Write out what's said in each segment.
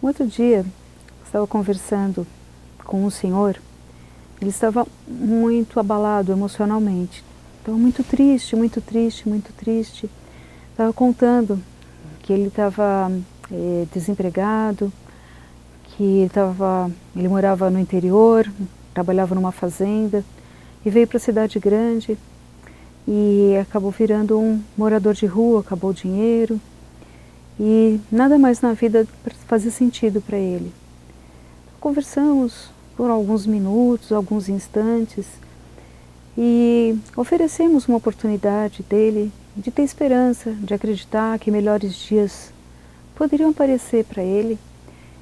Um outro dia, estava conversando com um senhor, ele estava muito abalado emocionalmente, estava muito triste, muito triste, muito triste. Estava contando que ele estava desempregado, que ele morava no interior, trabalhava numa fazenda e veio para a cidade grande e acabou virando um morador de rua, acabou o dinheiro e nada mais na vida fazia sentido para ele. Conversamos por alguns minutos, alguns instantes e oferecemos uma oportunidade dele de ter esperança, de acreditar que melhores dias poderiam aparecer para ele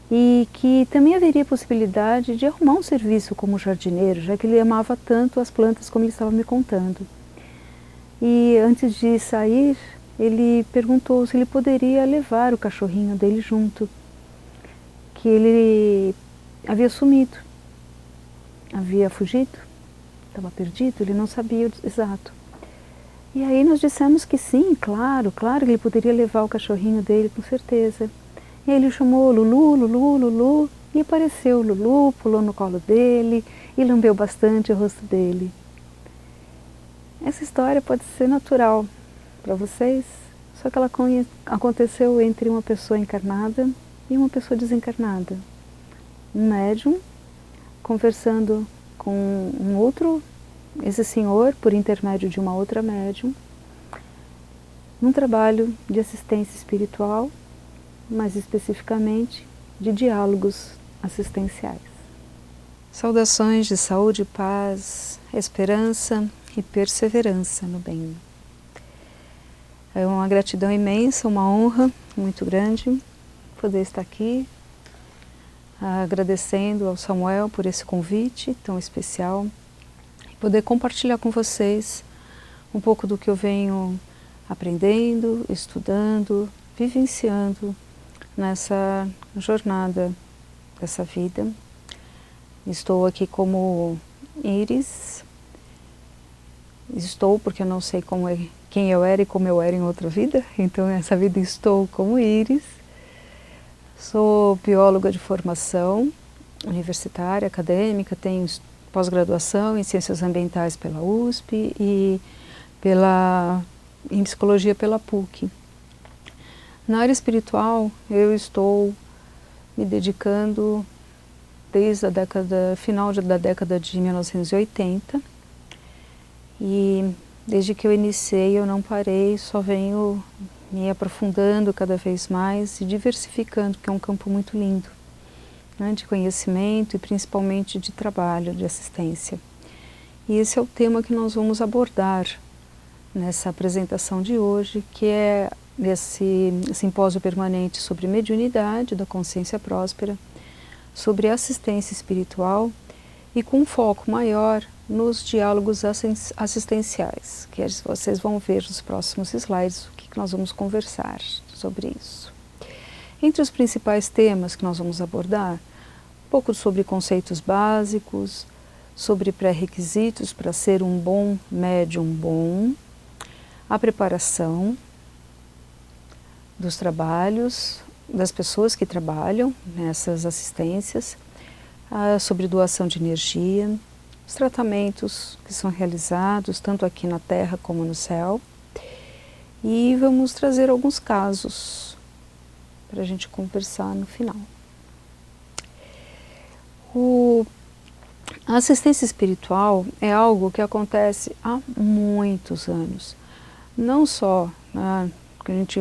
e que também haveria possibilidade de arrumar um serviço como jardineiro, já que ele amava tanto as plantas como ele estava me contando. E antes de sair, ele perguntou se ele poderia levar o cachorrinho dele junto, que ele havia sumido, havia fugido, estava perdido, ele não sabia o exato. E aí nós dissemos que sim, claro que ele poderia levar o cachorrinho dele, com certeza. E aí ele chamou Lulu, Lulu, Lulu, e apareceu o Lulu, pulou no colo dele e lambeu bastante o rosto dele. Essa história pode ser natural para vocês, só que ela aconteceu entre uma pessoa encarnada e uma pessoa desencarnada. Um médium conversando com esse senhor, por intermédio de uma outra médium, num trabalho de assistência espiritual, mais especificamente de diálogos assistenciais. Saudações de saúde, paz, esperança e perseverança no bem. É uma gratidão imensa, uma honra muito grande poder estar aqui, agradecendo ao Samuel por esse convite tão especial, poder compartilhar com vocês um pouco do que eu venho aprendendo, estudando, vivenciando nessa jornada dessa vida. Estou aqui como Iris, estou porque eu não sei quem eu era e como eu era em outra vida, então nessa vida estou como Iris. Sou bióloga de formação, universitária, acadêmica, tenho pós-graduação em Ciências Ambientais pela USP e em Psicologia pela PUC. Na área espiritual, eu estou me dedicando desde final da década de 1980 e desde que eu iniciei eu não parei, só venho me aprofundando cada vez mais e diversificando, que é um campo muito lindo, né, de conhecimento e principalmente de trabalho, de assistência. E esse é o tema que nós vamos abordar nessa apresentação de hoje, que é esse simpósio permanente sobre mediunidade da consciência próspera, sobre assistência espiritual e com um foco maior nos diálogos assistenciais, que vocês vão ver nos próximos slides o que nós vamos conversar sobre isso. Entre os principais temas que nós vamos abordar, um pouco sobre conceitos básicos, sobre pré-requisitos para ser um bom médium bom, a preparação dos trabalhos, das pessoas que trabalham nessas assistências, sobre doação de energia, os tratamentos que são realizados tanto aqui na Terra como no céu. E vamos trazer alguns casos para a gente conversar no final. A assistência espiritual é algo que acontece há muitos anos. Não só que a gente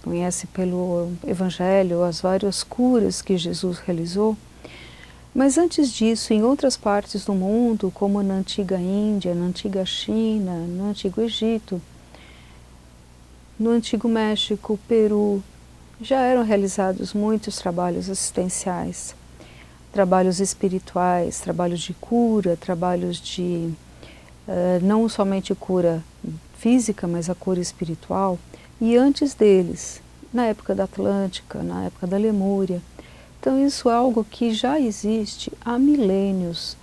conhece pelo Evangelho, as várias curas que Jesus realizou, mas antes disso, em outras partes do mundo, como na antiga Índia, na antiga China, no antigo Egito, no antigo México, Peru, já eram realizados muitos trabalhos assistenciais, trabalhos espirituais, trabalhos de cura, trabalhos de não somente cura física, mas a cura espiritual. E antes deles, na época da Atlântica, na época da Lemúria. Então isso é algo que já existe há milênios,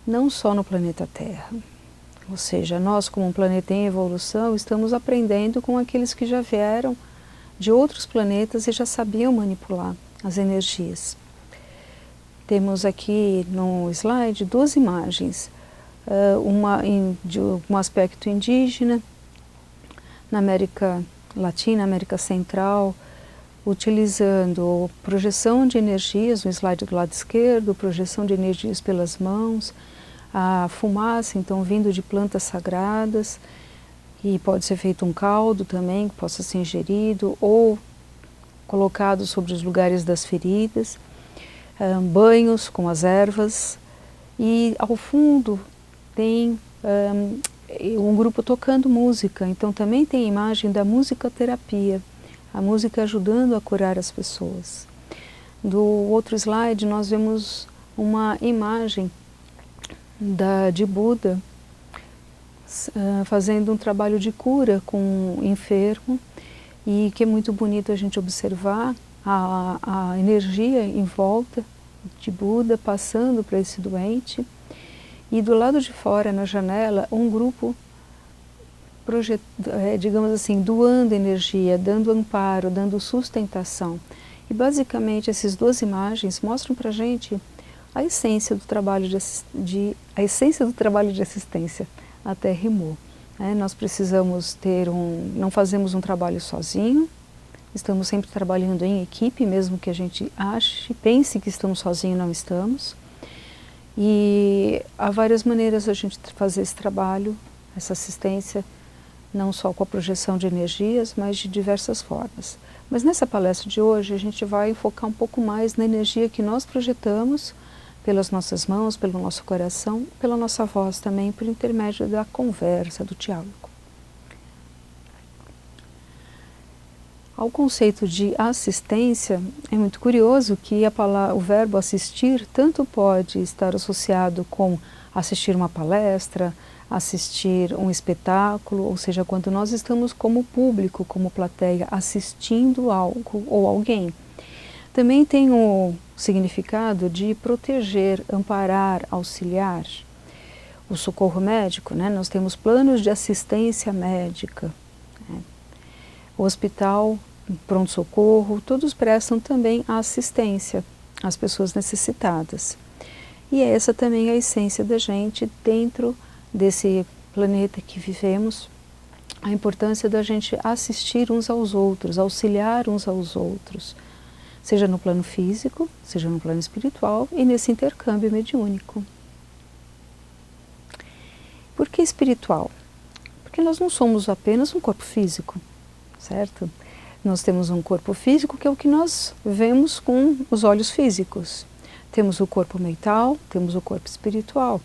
não só no planeta Terra. Ou seja, nós como um planeta em evolução estamos aprendendo com aqueles que já vieram de outros planetas e já sabiam manipular as energias. Temos aqui no slide 2 imagens, uma de um aspecto indígena, na América Latina, América Central, utilizando projeção de energias, no slide do lado esquerdo, projeção de energias pelas mãos, a fumaça então vindo de plantas sagradas, e pode ser feito um caldo também, que possa ser ingerido, ou colocado sobre os lugares das feridas, banhos com as ervas, e ao fundo tem um grupo tocando música, então também tem a imagem da musicoterapia, a música ajudando a curar as pessoas. Do outro slide nós vemos uma imagem de Buda fazendo um trabalho de cura com um enfermo, e que é muito bonito a gente observar a energia em volta de Buda passando para esse doente, e do lado de fora, na janela, um grupo, digamos assim, doando energia, dando amparo, dando sustentação. E basicamente essas 2 imagens mostram para a gente a essência do trabalho de assistência. Até rimou. Nós precisamos não fazemos um trabalho sozinho, estamos sempre trabalhando em equipe, mesmo que a gente pense que estamos sozinhos, não estamos. E há várias maneiras de a gente fazer esse trabalho, essa assistência, não só com a projeção de energias, mas de diversas formas. Mas nessa palestra de hoje a gente vai focar um pouco mais na energia que nós projetamos pelas nossas mãos, pelo nosso coração, pela nossa voz também, por intermédio da conversa, do diálogo. Ao conceito de assistência, é muito curioso que o verbo assistir tanto pode estar associado com assistir uma palestra, assistir um espetáculo, ou seja, quando nós estamos como público, como plateia, assistindo algo ou alguém. Também tem o significado de proteger, amparar, auxiliar. O socorro médico, nós temos planos de assistência médica. O hospital, pronto-socorro, todos prestam também a assistência às pessoas necessitadas. E essa também é a essência da gente dentro desse planeta que vivemos, a importância da gente assistir uns aos outros, auxiliar uns aos outros, seja no plano físico, seja no plano espiritual e nesse intercâmbio mediúnico. Por que espiritual? Porque nós não somos apenas um corpo físico, certo? Nós temos um corpo físico que é o que nós vemos com os olhos físicos. Temos o corpo mental, temos o corpo espiritual,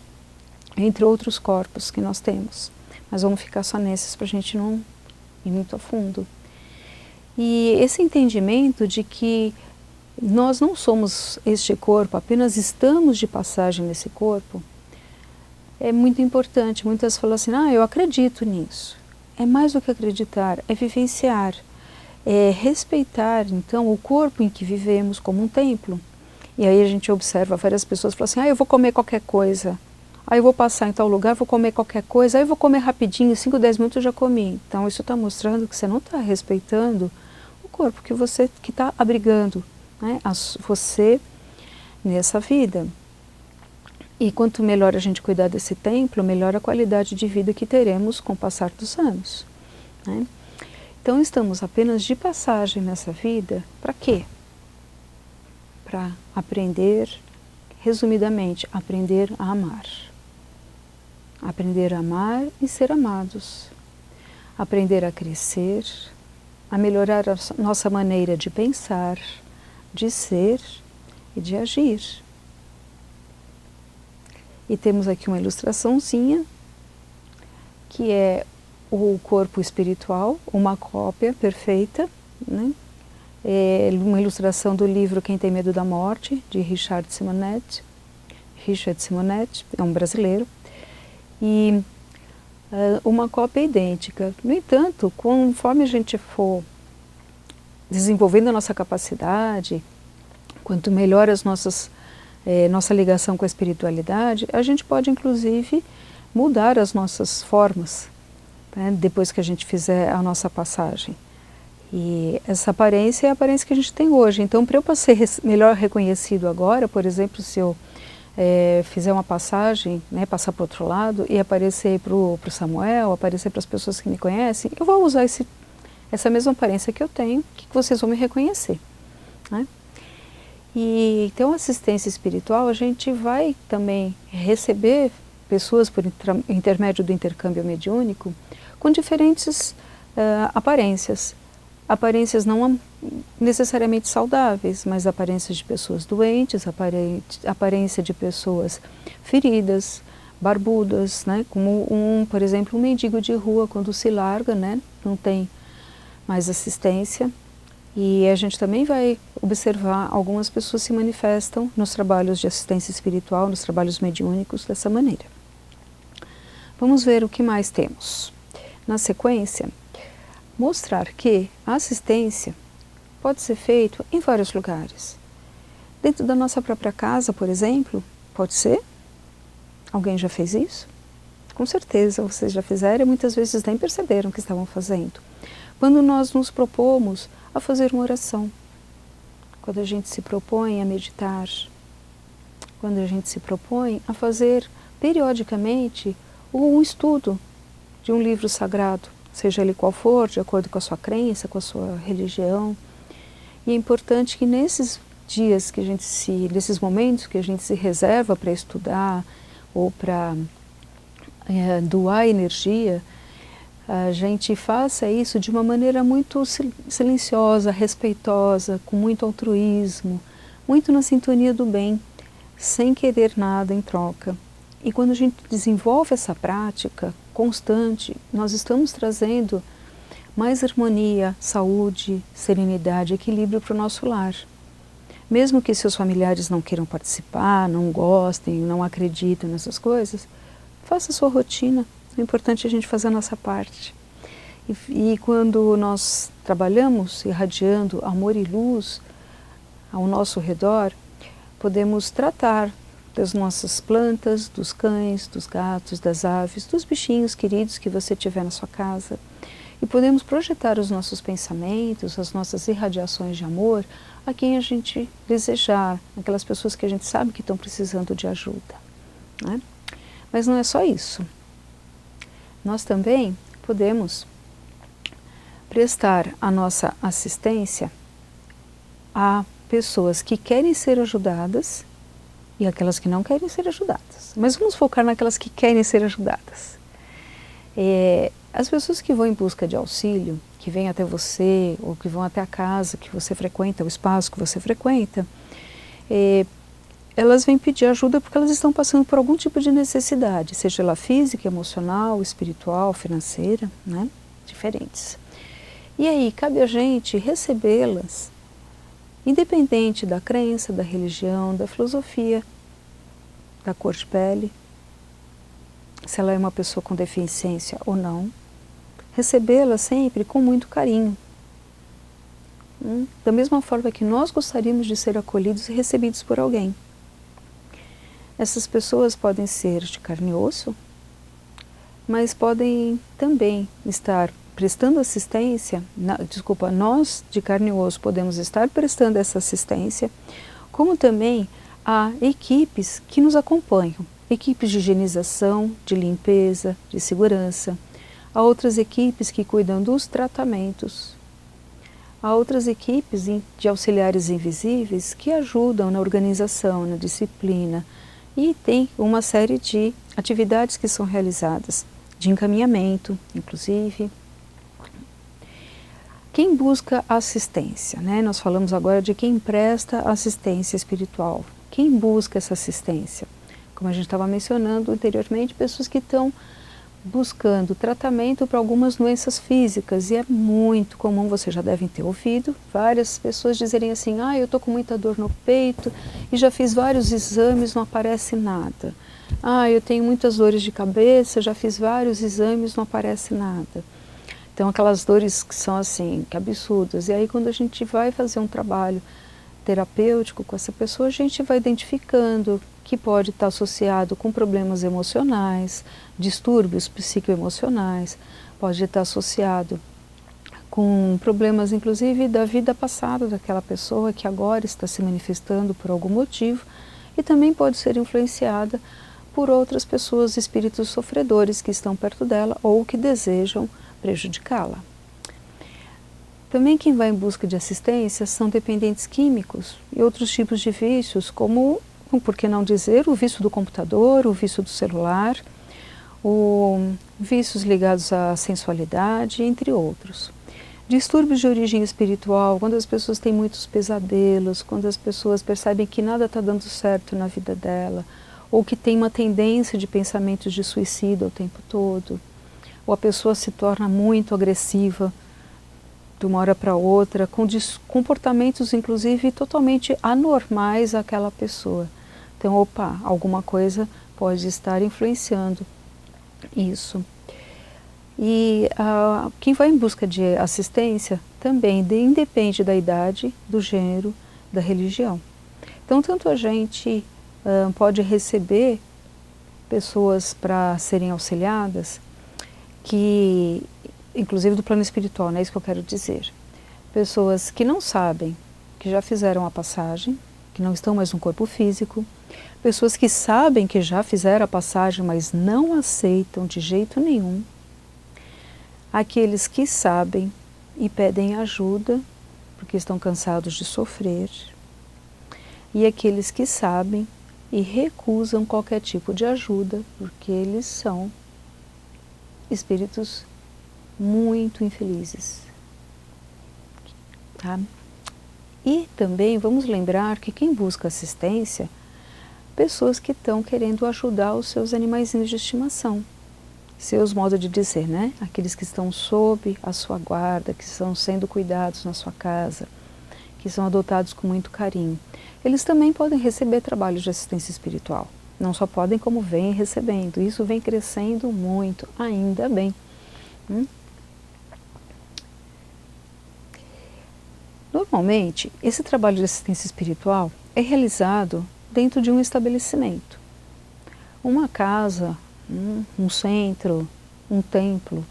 entre outros corpos que nós temos. Mas vamos ficar só nesses para a gente não ir muito a fundo. E esse entendimento de que nós não somos este corpo, apenas estamos de passagem nesse corpo, é muito importante. Muitas falam assim, eu acredito nisso. É mais do que acreditar, é vivenciar, é respeitar, então, o corpo em que vivemos como um templo. E aí a gente observa várias pessoas que falam assim, eu vou comer qualquer coisa, eu vou passar em tal lugar, vou comer qualquer coisa, eu vou comer rapidinho, 5, 10 minutos eu já comi. Então isso está mostrando que você não está respeitando o corpo que você está abrigando, você nessa vida. E quanto melhor a gente cuidar desse templo, melhor a qualidade de vida que teremos com o passar dos anos. Então estamos apenas de passagem nessa vida, para quê? Para aprender, resumidamente, aprender a amar. Aprender a amar e ser amados. Aprender a crescer, a melhorar a nossa maneira de pensar, de ser e de agir. E temos aqui uma ilustraçãozinha, que é o corpo espiritual, uma cópia perfeita, É uma ilustração do livro Quem Tem Medo da Morte, de Richard Simonetti. Richard Simonetti é um brasileiro. E uma cópia idêntica. No entanto, conforme a gente for desenvolvendo a nossa capacidade, quanto melhor nossa ligação com a espiritualidade, a gente pode inclusive mudar as nossas formas, depois que a gente fizer a nossa passagem. E essa aparência é a aparência que a gente tem hoje. Então, para eu ser melhor reconhecido agora, por exemplo, se eu fizer uma passagem, né, passar para o outro lado e aparecer para o Samuel, aparecer para as pessoas que me conhecem, eu vou usar essa mesma aparência que eu tenho, que vocês vão me reconhecer, né? E então, assistência espiritual, a gente vai também receber pessoas por intermédio do intercâmbio mediúnico com diferentes aparências. Aparências não necessariamente saudáveis, mas aparências de pessoas doentes, aparência de pessoas feridas, barbudas, né? Como por exemplo, um mendigo de rua, quando se larga, né? Não tem mais assistência. E a gente também vai observar algumas pessoas se manifestam nos trabalhos de assistência espiritual, nos trabalhos mediúnicos dessa maneira. Vamos ver o que mais temos. Na sequência, mostrar que a assistência pode ser feita em vários lugares. Dentro da nossa própria casa, por exemplo, pode ser? Alguém já fez isso? Com certeza vocês já fizeram e muitas vezes nem perceberam que estavam fazendo. Quando nós nos propomos a fazer uma oração, quando a gente se propõe a meditar, quando a gente se propõe a fazer periodicamente um estudo de um livro sagrado, seja ele qual for, de acordo com a sua crença, com a sua religião. E é importante que nesses dias que nesses momentos que a gente se reserva para estudar ou para doar energia, a gente faça isso de uma maneira muito silenciosa, respeitosa, com muito altruísmo, muito na sintonia do bem, sem querer nada em troca. E quando a gente desenvolve essa prática constante, nós estamos trazendo mais harmonia, saúde, serenidade, equilíbrio para o nosso lar. Mesmo que seus familiares não queiram participar, não gostem, não acreditem nessas coisas, faça a sua rotina. O importante é a gente fazer a nossa parte. E quando nós trabalhamos irradiando amor e luz ao nosso redor, podemos tratar das nossas plantas, dos cães, dos gatos, das aves, dos bichinhos queridos que você tiver na sua casa. E podemos projetar os nossos pensamentos, as nossas irradiações de amor a quem a gente desejar, aquelas pessoas que a gente sabe que estão precisando de ajuda, né? Mas não é só isso. Nós também podemos prestar a nossa assistência a pessoas que querem ser ajudadas e aquelas que não querem ser ajudadas. Mas vamos focar naquelas que querem ser ajudadas. As pessoas que vão em busca de auxílio, que vêm até você ou que vão até a casa que você frequenta, o espaço que você frequenta, elas vêm pedir ajuda porque elas estão passando por algum tipo de necessidade, seja ela física, emocional, espiritual, financeira, né? Diferentes. E aí cabe a gente recebê-las, independente da crença, da religião, da filosofia, da cor de pele, se ela é uma pessoa com deficiência ou não, recebê-la sempre com muito carinho. Da mesma forma que nós gostaríamos de ser acolhidos e recebidos por alguém. Essas pessoas podem ser de carne e osso, mas podem também estar prestando assistência, nós de carne e osso podemos estar prestando essa assistência, como também há equipes que nos acompanham, equipes de higienização, de limpeza, de segurança, há outras equipes que cuidam dos tratamentos, há outras equipes de auxiliares invisíveis que ajudam na organização, na disciplina, e tem uma série de atividades que são realizadas, de encaminhamento, inclusive. Quem busca assistência, né? Nós falamos agora de quem presta assistência espiritual. Quem busca essa assistência? Como a gente estava mencionando anteriormente, pessoas que estão buscando tratamento para algumas doenças físicas, e é muito comum, vocês já devem ter ouvido, várias pessoas dizerem assim, eu estou com muita dor no peito e já fiz vários exames, não aparece nada. Eu tenho muitas dores de cabeça, já fiz vários exames, não aparece nada. Então aquelas dores que são assim, que absurdas. E aí quando a gente vai fazer um trabalho terapêutico com essa pessoa, a gente vai identificando que pode estar associado com problemas emocionais, distúrbios psicoemocionais, pode estar associado com problemas inclusive da vida passada daquela pessoa que agora está se manifestando por algum motivo, e também pode ser influenciada por outras pessoas, espíritos sofredores que estão perto dela ou que desejam prejudicá-la. Também quem vai em busca de assistência são dependentes químicos e outros tipos de vícios, como, por que não dizer, o vício do computador, o vício do celular, vícios ligados à sensualidade, entre outros. Distúrbios de origem espiritual, quando as pessoas têm muitos pesadelos, quando as pessoas percebem que nada está dando certo na vida dela, ou que tem uma tendência de pensamentos de suicídio o tempo todo, ou a pessoa se torna muito agressiva de uma hora para outra, com comportamentos inclusive totalmente anormais àquela pessoa. Então, opa, alguma coisa pode estar influenciando isso. E quem vai em busca de assistência também independe da idade, do gênero, da religião. Então, tanto a gente pode receber pessoas para serem auxiliadas, que, inclusive do plano espiritual, não é isso que eu quero dizer. Pessoas que não sabem, que já fizeram a passagem, que não estão mais no corpo físico, pessoas que sabem que já fizeram a passagem, mas não aceitam de jeito nenhum, aqueles que sabem e pedem ajuda, porque estão cansados de sofrer, e aqueles que sabem e recusam qualquer tipo de ajuda, porque eles são espíritos muito infelizes. Tá? E também vamos lembrar que quem busca assistência, pessoas que estão querendo ajudar os seus animaizinhos de estimação, seus modos de dizer, né? Aqueles que estão sob a sua guarda, que estão sendo cuidados na sua casa, que são adotados com muito carinho. Eles também podem receber trabalho de assistência espiritual. Não só podem, como vêm recebendo. Isso vem crescendo muito, ainda bem. Normalmente, esse trabalho de assistência espiritual é realizado dentro de um estabelecimento. Uma casa, um centro, um templo.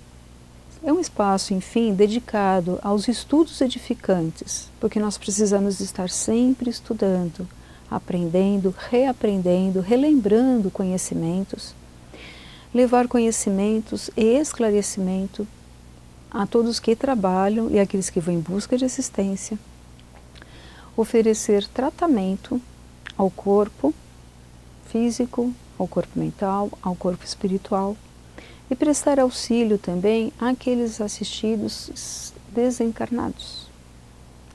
É um espaço, enfim, dedicado aos estudos edificantes, porque nós precisamos estar sempre estudando, aprendendo, reaprendendo, relembrando conhecimentos, levar conhecimentos e esclarecimento a todos que trabalham e aqueles que vão em busca de assistência, oferecer tratamento ao corpo físico, ao corpo mental, ao corpo espiritual e prestar auxílio também àqueles assistidos desencarnados,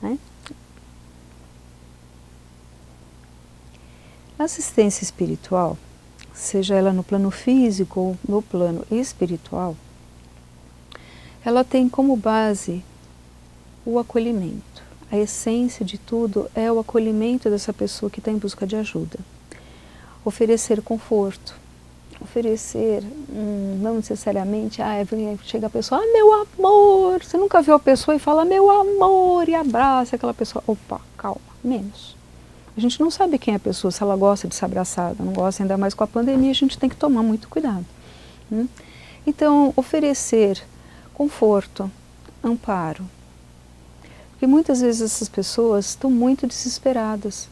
né? A assistência espiritual, seja ela no plano físico ou no plano espiritual, ela tem como base o acolhimento. A essência de tudo é o acolhimento dessa pessoa que está em busca de ajuda. Oferecer conforto, oferecer, não necessariamente, chega a pessoa, meu amor, você nunca viu a pessoa e fala, meu amor, e abraça aquela pessoa, opa, calma, menos. A gente não sabe quem é a pessoa, se ela gosta de ser abraçada, não gosta, ainda mais com a pandemia, a gente tem que tomar muito cuidado. Então, oferecer conforto, amparo. Porque muitas vezes essas pessoas estão muito desesperadas,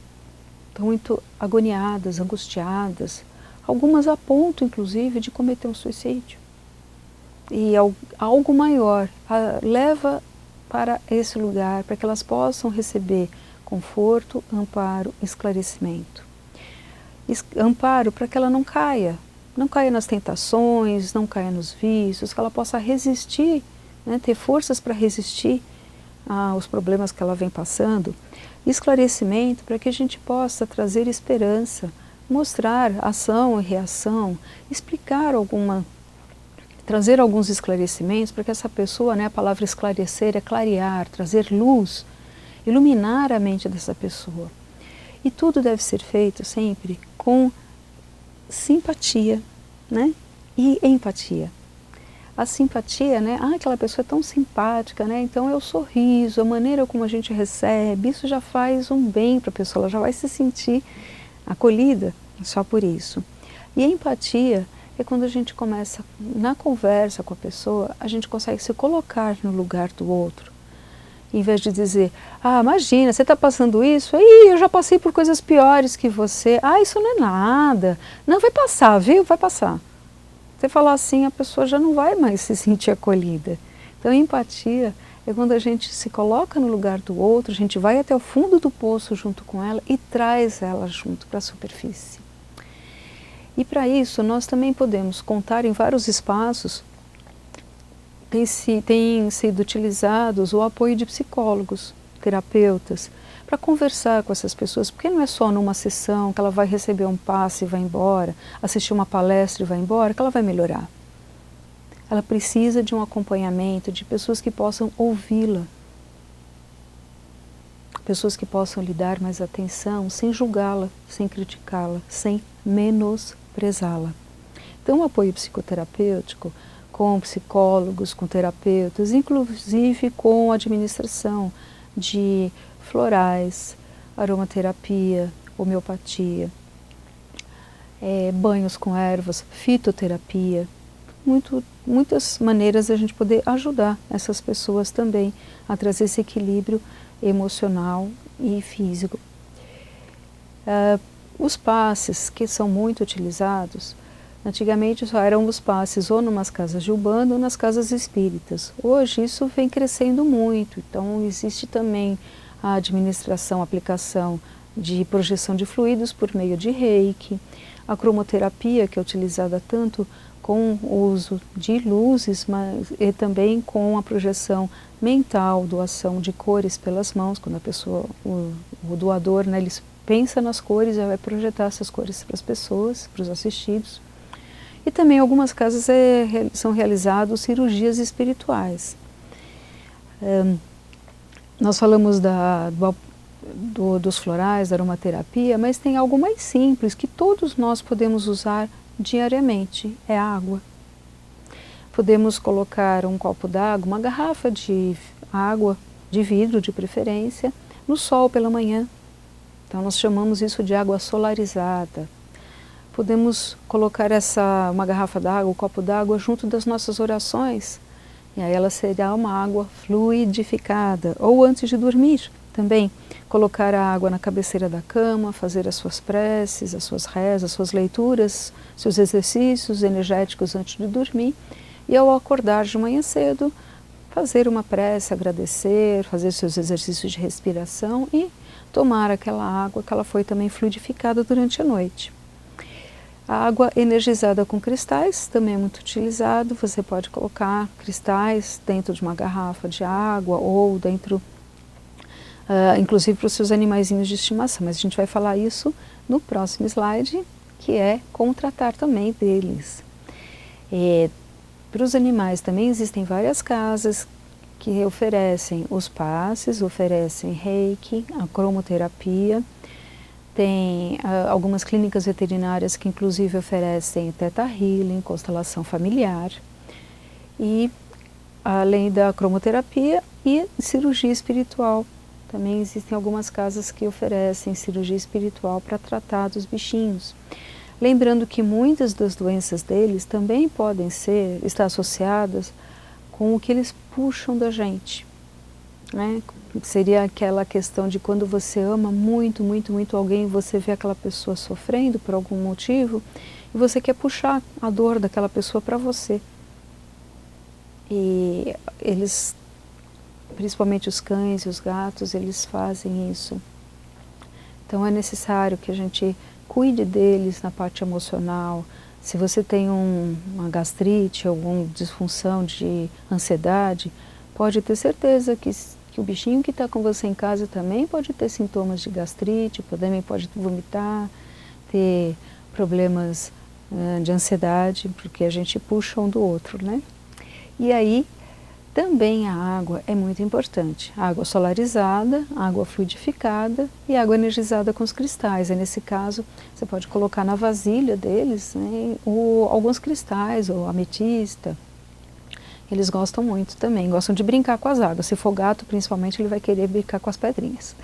estão muito agoniadas, angustiadas, algumas a ponto, inclusive, de cometer um suicídio. E algo maior leva para esse lugar, para que elas possam receber conforto, amparo, esclarecimento. Amparo para que ela não caia nas tentações, não caia nos vícios, que ela possa resistir, né, ter forças para resistir aos problemas que ela vem passando. Esclarecimento para que a gente possa trazer esperança, mostrar ação e reação, explicar trazer alguns esclarecimentos para que essa pessoa, né, a palavra esclarecer é clarear, trazer luz, iluminar a mente dessa pessoa. E tudo deve ser feito sempre com simpatia, né, e empatia. A simpatia, né, aquela pessoa é tão simpática, né, então é o sorriso, a maneira como a gente recebe, isso já faz um bem para a pessoa, ela já vai se sentir acolhida só por isso. E a empatia é quando a gente começa, na conversa com a pessoa, a gente consegue se colocar no lugar do outro. Em vez de dizer, ah, imagina, você está passando isso? Aí eu já passei por coisas piores que você. Ah, isso não é nada. Não, vai passar, viu? Vai passar. Você falar assim, a pessoa já não vai mais se sentir acolhida. Então, empatia é quando a gente se coloca no lugar do outro, a gente vai até o fundo do poço junto com ela e traz ela junto para a superfície. E para isso, nós também podemos contar em vários espaços. Tem sido utilizados o apoio de psicólogos, terapeutas, para conversar com essas pessoas, porque não é só numa sessão que ela vai receber um passe e vai embora, assistir uma palestra e vai embora, que ela vai melhorar. Ela precisa de um acompanhamento, de pessoas que possam ouvi-la, pessoas que possam lhe dar mais atenção, sem julgá-la, sem criticá-la, sem menosprezá-la. Então, o apoio psicoterapêutico, com psicólogos, com terapeutas, inclusive com administração de florais, aromaterapia, homeopatia, banhos com ervas, fitoterapia, muitas maneiras de a gente poder ajudar essas pessoas também a trazer esse equilíbrio emocional e físico. Os passes que são muito utilizados, antigamente só eram os passes ou numas casas de Umbanda ou nas casas espíritas. Hoje isso vem crescendo muito, então existe também a administração, aplicação de projeção de fluidos por meio de reiki, a cromoterapia, que é utilizada tanto com o uso de luzes, mas e também com a projeção mental, doação de cores pelas mãos, quando a pessoa, o doador, né, ele pensa nas cores e vai projetar essas cores para as pessoas, para os assistidos. E também em algumas casas são realizadas cirurgias espirituais. Nós falamos dos florais, da aromaterapia, mas tem algo mais simples que todos nós podemos usar diariamente, é a água. Podemos colocar um copo d'água, uma garrafa de água, de vidro de preferência, no sol pela manhã. Então nós chamamos isso de água solarizada. Podemos colocar uma garrafa d'água, um copo d'água junto das nossas orações, e aí ela será uma água fluidificada. Ou antes de dormir também, colocar a água na cabeceira da cama, fazer as suas preces, as suas rezas, as suas leituras, seus exercícios energéticos antes de dormir, e ao acordar de manhã cedo, fazer uma prece, agradecer, fazer seus exercícios de respiração e tomar aquela água que ela foi também fluidificada durante a noite. A água energizada com cristais também é muito utilizado. Você pode colocar cristais dentro de uma garrafa de água ou dentro, inclusive para os seus animaizinhos de estimação. Mas a gente vai falar isso no próximo slide, que é como tratar também deles. Para os animais também existem várias casas que oferecem os passes, oferecem reiki, a cromoterapia. Tem algumas clínicas veterinárias que inclusive oferecem Theta Healing, constelação familiar, e além da cromoterapia e cirurgia espiritual. Também existem algumas casas que oferecem cirurgia espiritual para tratar dos bichinhos. Lembrando que muitas das doenças deles também podem estar associadas com o que eles puxam da gente, né? Seria aquela questão de quando você ama muito, muito, muito alguém, você vê aquela pessoa sofrendo por algum motivo e você quer puxar a dor daquela pessoa para você. E eles, principalmente os cães e os gatos, eles fazem isso. Então é necessário que a gente cuide deles na parte emocional. Se você tem uma gastrite, alguma disfunção de ansiedade, pode ter certeza que o bichinho que está com você em casa também pode ter sintomas de gastrite, também pode vomitar, ter problemas de ansiedade, porque a gente puxa um do outro, né? E aí, também a água é muito importante. Água solarizada, água fluidificada e água energizada com os cristais. E nesse caso, você pode colocar na vasilha deles, né, alguns cristais, ou ametista. Eles gostam muito também, gostam de brincar com as águas. Se for gato, principalmente, ele vai querer brincar com as pedrinhas.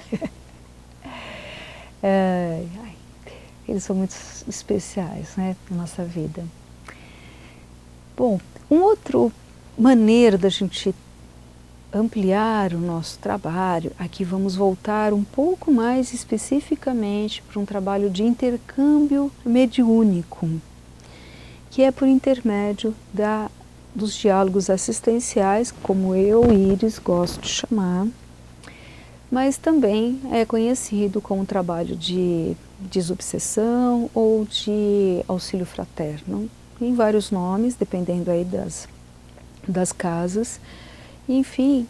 Eles são muito especiais, né, na nossa vida. Bom, uma outra maneira da gente ampliar o nosso trabalho, aqui vamos voltar um pouco mais especificamente para um trabalho de intercâmbio mediúnico, que é por intermédio dos diálogos assistenciais, como eu, Iris, gosto de chamar, mas também é conhecido como trabalho de desobsessão ou de auxílio fraterno, em vários nomes, dependendo aí das casas. Enfim,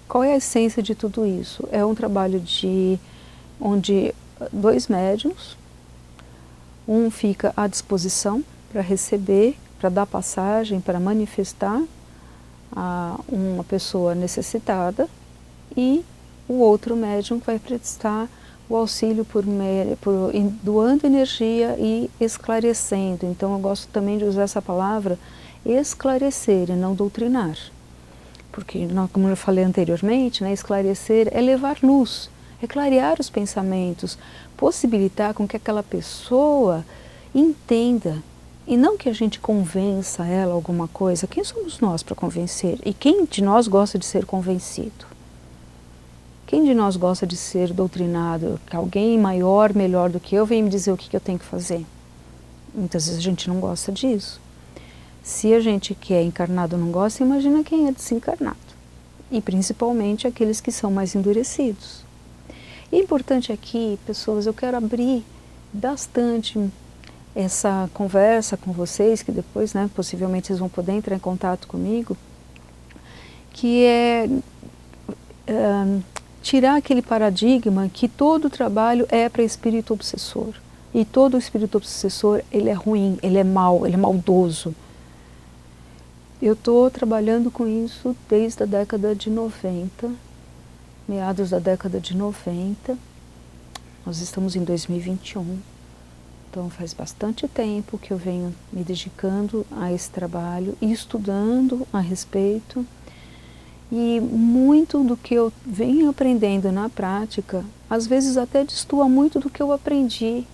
qual é a essência de tudo isso? É um trabalho onde 2 médiuns, um fica à disposição para receber, para dar passagem, para manifestar a uma pessoa necessitada, e o outro médium vai prestar o auxílio doando energia e esclarecendo. Então eu gosto também de usar essa palavra esclarecer e não doutrinar. Porque, como eu falei anteriormente, né, esclarecer é levar luz, é clarear os pensamentos, possibilitar com que aquela pessoa entenda, e não que a gente convença ela alguma coisa. Quem somos nós para convencer? E quem de nós gosta de ser convencido? Quem de nós gosta de ser doutrinado? Que alguém maior, melhor do que eu, vem me dizer o que eu tenho que fazer? Muitas vezes a gente não gosta disso. Se a gente que é encarnado não gosta, imagina quem é desencarnado. E principalmente aqueles que são mais endurecidos. E importante aqui, pessoas, eu quero abrir bastante essa conversa com vocês, que depois, né, possivelmente vocês vão poder entrar em contato comigo, que é tirar aquele paradigma que todo trabalho é para espírito obsessor. E todo espírito obsessor, ele é ruim, ele é mau, ele é maldoso. Eu estou trabalhando com isso desde a década de 90, meados da década de 90. Nós estamos em 2021, então faz bastante tempo que eu venho me dedicando a esse trabalho e estudando a respeito. E muito do que eu venho aprendendo na prática, às vezes até destoa muito do que eu aprendi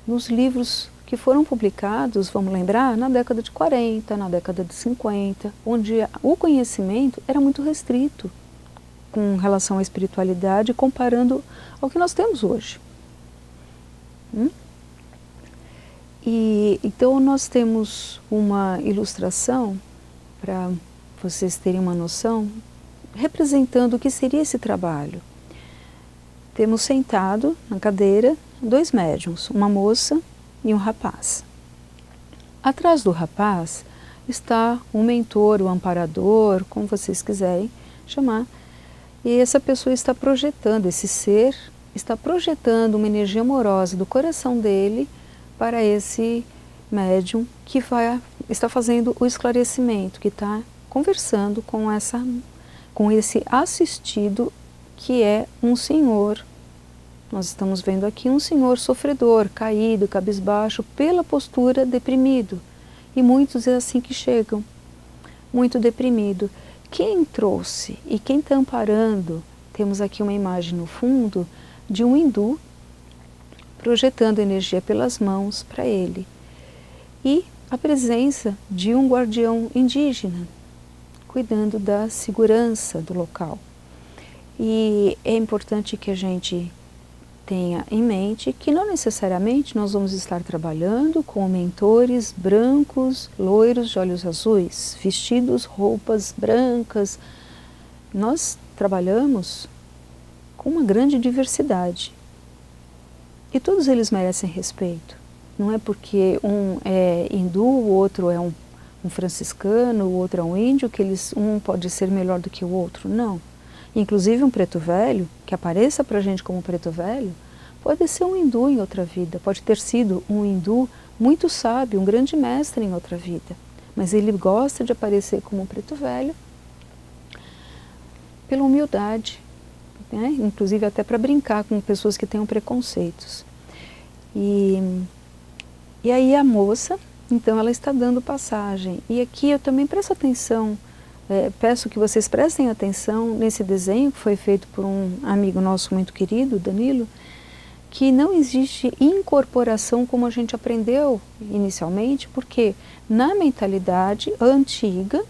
nos livros que foram publicados, vamos lembrar, na década de 40, na década de 50, onde o conhecimento era muito restrito com relação à espiritualidade, comparando ao que nós temos hoje. E então nós temos uma ilustração, para vocês terem uma noção, representando o que seria esse trabalho. Temos sentado na cadeira 2 médiuns, uma moça e um rapaz. Atrás do rapaz está o mentor, o amparador, como vocês quiserem chamar, e essa pessoa está projetando, esse ser está projetando uma energia amorosa do coração dele para esse médium que está fazendo o esclarecimento, que está conversando com esse assistido, que é um senhor. Nós estamos vendo aqui um senhor sofredor, caído, cabisbaixo, pela postura deprimido. E muitos é assim que chegam, muito deprimido. Quem trouxe e quem está amparando, temos aqui uma imagem no fundo de um hindu projetando energia pelas mãos para ele. E a presença de um guardião indígena, cuidando da segurança do local. E é importante que a gente tenha em mente que não necessariamente nós vamos estar trabalhando com mentores brancos, loiros de olhos azuis, vestidos roupas brancas. Nós trabalhamos com uma grande diversidade. E todos eles merecem respeito. Não é porque um é hindu, o outro é um franciscano, o outro é um índio, que um pode ser melhor do que o outro. Não. Inclusive um preto velho, que apareça para a gente como preto velho, pode ser um hindu em outra vida, pode ter sido um hindu muito sábio, um grande mestre em outra vida. Mas ele gosta de aparecer como um preto velho pela humildade, né? Inclusive até para brincar com pessoas que tenham preconceitos. E aí a moça, então ela está dando passagem. E aqui eu também presto atenção, peço que vocês prestem atenção nesse desenho que foi feito por um amigo nosso muito querido, Danilo, que não existe incorporação como a gente aprendeu inicialmente, porque na mentalidade antiga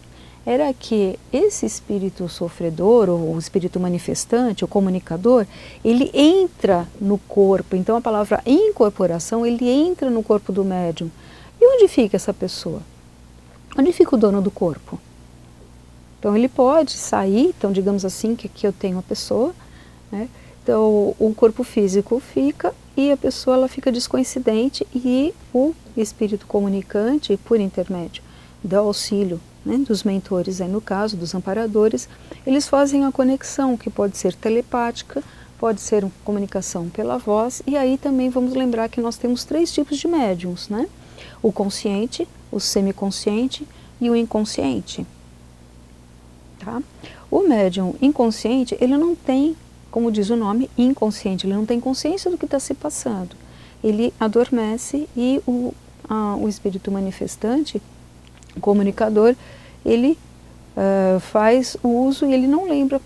era que esse espírito sofredor, ou o espírito manifestante, o comunicador, ele entra no corpo. Então a palavra incorporação, ele entra no corpo do médium. E onde fica essa pessoa? Onde fica o dono do corpo? Então ele pode sair, então digamos assim que aqui eu tenho uma pessoa, né? Então o corpo físico fica e a pessoa ela fica descoincidente e o espírito comunicante, por intermédio do auxílio, né, dos mentores, aí no caso dos amparadores, eles fazem a conexão que pode ser telepática, pode ser uma comunicação pela voz, e aí também vamos lembrar que nós temos 3 tipos de médiums, né? O consciente, o semiconsciente e o inconsciente. Tá? O médium inconsciente, ele não tem, como diz o nome, inconsciente, ele não tem consciência do que está se passando. Ele adormece e o espírito manifestante, o comunicador, ele faz o uso e ele não lembra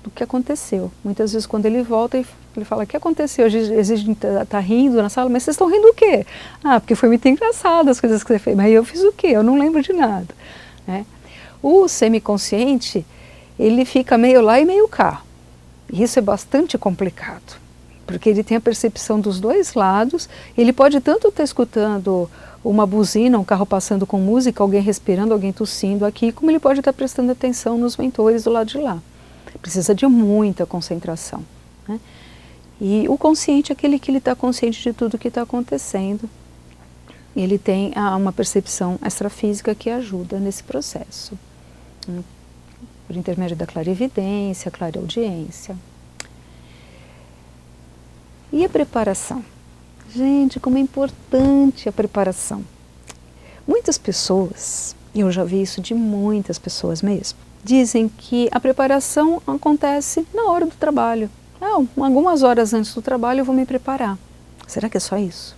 do que aconteceu. Muitas vezes quando ele volta, ele fala, o que aconteceu? A gente está rindo na sala, mas vocês estão rindo do quê? Ah, porque foi muito engraçado as coisas que você fez, mas eu fiz o quê? Eu não lembro de nada. Né? O semiconsciente, ele fica meio lá e meio cá. Isso é bastante complicado, porque ele tem a percepção dos 2 lados, ele pode tanto estar escutando uma buzina, um carro passando com música, alguém respirando, alguém tossindo aqui, como ele pode estar prestando atenção nos mentores do lado de lá. Precisa de muita concentração. Né? E o consciente é aquele que ele está consciente de tudo que está acontecendo. Ele tem uma percepção extrafísica que ajuda nesse processo. Por intermédio da clarividência, clareaudiência. E a preparação? Gente, como é importante a preparação. Muitas pessoas, e eu já vi isso de muitas pessoas mesmo, dizem que a preparação acontece na hora do trabalho. Algumas horas antes do trabalho eu vou me preparar. Será que é só isso?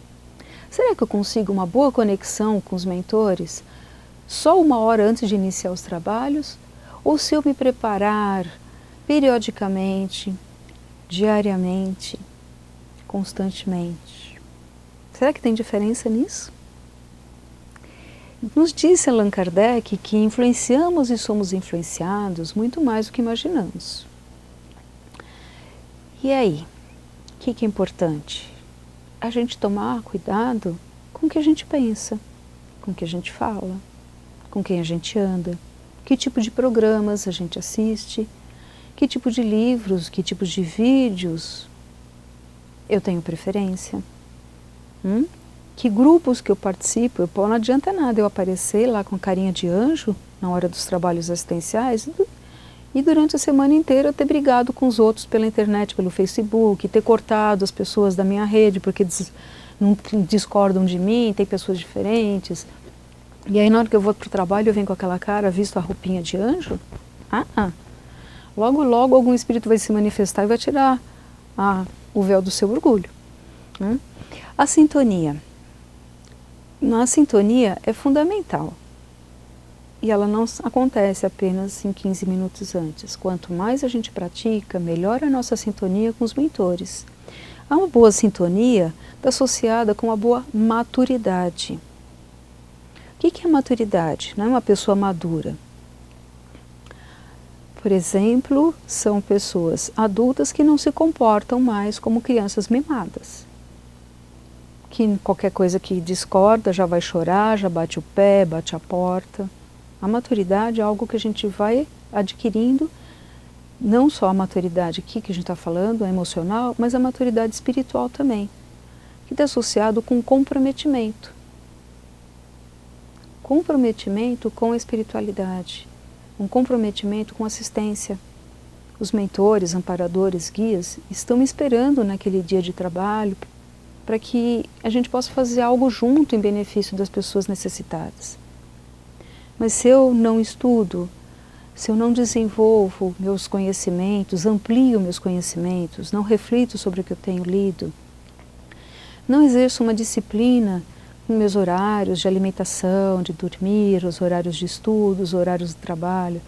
Será que eu consigo uma boa conexão com os mentores só 1 hora antes de iniciar os trabalhos? Ou se eu me preparar periodicamente, diariamente, constantemente? Será que tem diferença nisso? Nos disse Allan Kardec que influenciamos e somos influenciados muito mais do que imaginamos. E aí, o que é importante? A gente tomar cuidado com o que a gente pensa, com o que a gente fala, com quem a gente anda, que tipo de programas a gente assiste, que tipo de livros, que tipos de vídeos eu tenho preferência. Que grupos que eu participo, não adianta nada eu aparecer lá com carinha de anjo na hora dos trabalhos assistenciais e durante a semana inteira ter brigado com os outros pela internet, pelo Facebook, ter cortado as pessoas da minha rede porque não discordam de mim, tem pessoas diferentes. E aí na hora que eu vou para o trabalho eu venho com aquela cara, visto a roupinha de anjo? Logo logo algum espírito vai se manifestar e vai tirar o véu do seu orgulho. A sintonia. A sintonia é fundamental. E ela não acontece apenas em 15 minutos antes. Quanto mais a gente pratica, melhor a nossa sintonia com os mentores. Uma boa sintonia está associada com uma boa maturidade. O que é maturidade? Não é uma pessoa madura. Por exemplo, são pessoas adultas que não se comportam mais como crianças mimadas. Que qualquer coisa que discorda já vai chorar, já bate o pé, bate a porta. A maturidade é algo que a gente vai adquirindo, não só a maturidade aqui que a gente está falando, a emocional, mas a maturidade espiritual também, que está associado com comprometimento. Comprometimento com a espiritualidade, um comprometimento com assistência. Os mentores, amparadores, guias estão esperando naquele dia de trabalho para que a gente possa fazer algo junto em benefício das pessoas necessitadas. Mas se eu não estudo, se eu não desenvolvo meus conhecimentos, amplio meus conhecimentos, não reflito sobre o que eu tenho lido, não exerço uma disciplina nos meus horários de alimentação, de dormir, os horários de estudo, os horários de trabalho.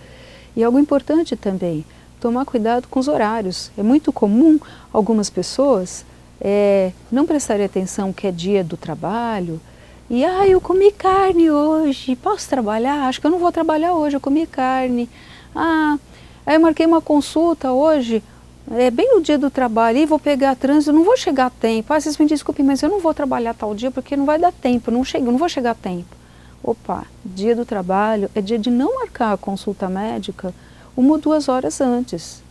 E algo importante também, tomar cuidado com os horários. É muito comum algumas pessoas não prestarem atenção que é dia do trabalho, e eu comi carne hoje, posso trabalhar? Acho que eu não vou trabalhar hoje, eu comi carne. Aí eu marquei uma consulta hoje, bem no dia do trabalho, e vou pegar trânsito, não vou chegar a tempo. Vocês me desculpem, mas eu não vou trabalhar tal dia porque não vai dar tempo, não vou chegar a tempo. Opa, dia do trabalho é dia de não marcar a consulta médica 1 ou 2 horas antes.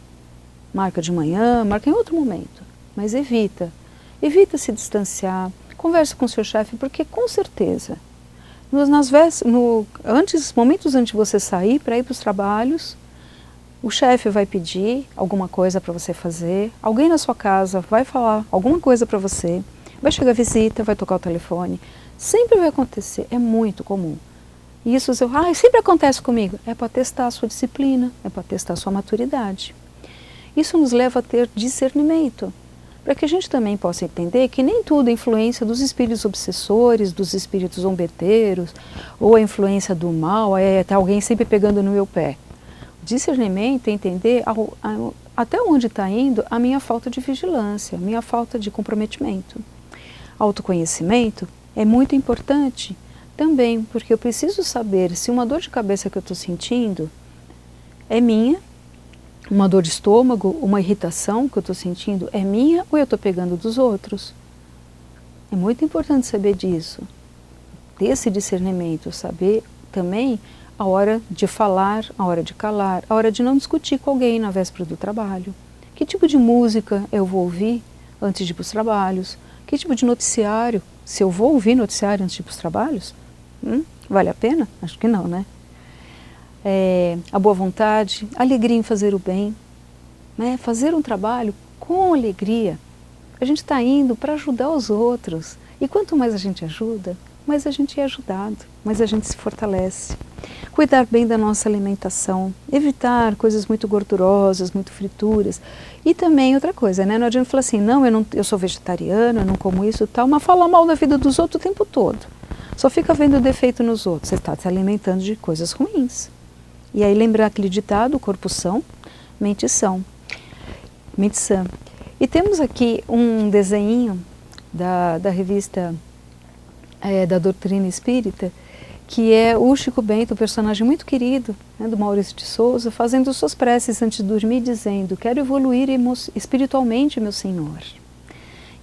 Marca de manhã, marca em outro momento, mas evita se distanciar, conversa com o seu chefe, porque com certeza, momentos antes de você sair para ir para os trabalhos, o chefe vai pedir alguma coisa para você fazer, alguém na sua casa vai falar alguma coisa para você, vai chegar visita, vai tocar o telefone, sempre vai acontecer, é muito comum. E isso sempre acontece comigo, é para testar a sua disciplina, é para testar a sua maturidade. Isso nos leva a ter discernimento, para que a gente também possa entender que nem tudo é influência dos espíritos obsessores, dos espíritos zombeteiros, ou a influência do mal, até alguém sempre pegando no meu pé. Discernimento é entender até onde está indo a minha falta de vigilância, a minha falta de comprometimento. Autoconhecimento é muito importante também, porque eu preciso saber se uma dor de cabeça que eu estou sentindo é minha, uma dor de estômago, uma irritação que eu estou sentindo é minha ou eu estou pegando dos outros. É muito importante saber disso, ter esse discernimento, saber também a hora de falar, a hora de calar, a hora de não discutir com alguém na véspera do trabalho. Que tipo de música eu vou ouvir antes de ir para os trabalhos? Que tipo de noticiário? Se eu vou ouvir noticiário antes de ir para os trabalhos? Vale a pena? Acho que não, né? A boa vontade, alegria em fazer o bem, né? Fazer um trabalho com alegria. A gente está indo para ajudar os outros. E quanto mais a gente ajuda, mais a gente é ajudado, mais a gente se fortalece. Cuidar bem da nossa alimentação, evitar coisas muito gordurosas, muito frituras. E também outra coisa, né? Não adianta falar assim, eu sou vegetariano, eu não como isso e tal, mas falar mal da vida dos outros o tempo todo. Só fica vendo defeito nos outros, você está se alimentando de coisas ruins. E aí lembrar aquele ditado, corpo são, mente são. Mente sã. E temos aqui um desenho da revista da Doutrina Espírita, que é o Chico Bento, um personagem muito querido, né, do Maurício de Souza, fazendo suas preces antes de dormir, dizendo: quero evoluir espiritualmente, meu Senhor.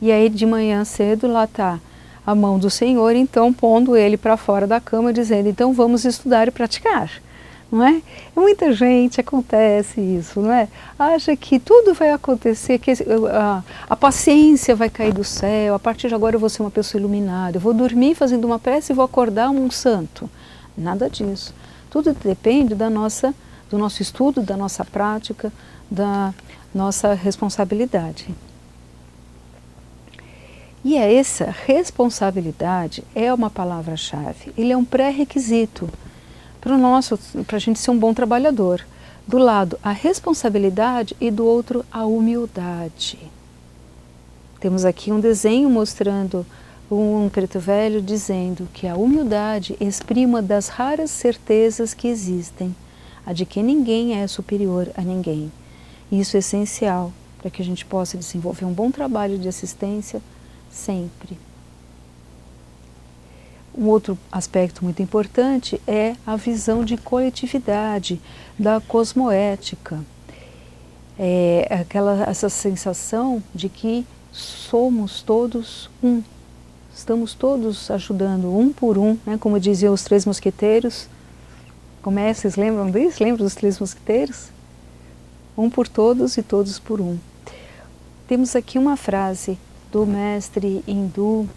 E aí de manhã cedo lá está a mão do Senhor, então pondo ele para fora da cama, dizendo: então vamos estudar e praticar. Não é? Muita gente acontece isso, não é? Acha que tudo vai acontecer, que a paciência vai cair do céu, a partir de agora eu vou ser uma pessoa iluminada, eu vou dormir fazendo uma prece e vou acordar um santo. Nada disso. Tudo depende do nosso estudo, da nossa prática, da nossa responsabilidade. E essa responsabilidade é uma palavra-chave, ele é um pré-requisito para a gente ser um bom trabalhador. Do lado a responsabilidade e do outro a humildade. Temos aqui um desenho mostrando um preto velho dizendo que a humildade exprime uma das raras certezas que existem, a de que ninguém é superior a ninguém. Isso é essencial para que a gente possa desenvolver um bom trabalho de assistência sempre. Um outro aspecto muito importante é a visão de coletividade, da cosmoética. Essa sensação de que somos todos um. Estamos todos ajudando um por um, né? Como diziam os 3 mosqueteiros. Vocês lembram disso? Lembram dos 3 mosqueteiros? Um por todos e todos por um. Temos aqui uma frase do mestre hindu,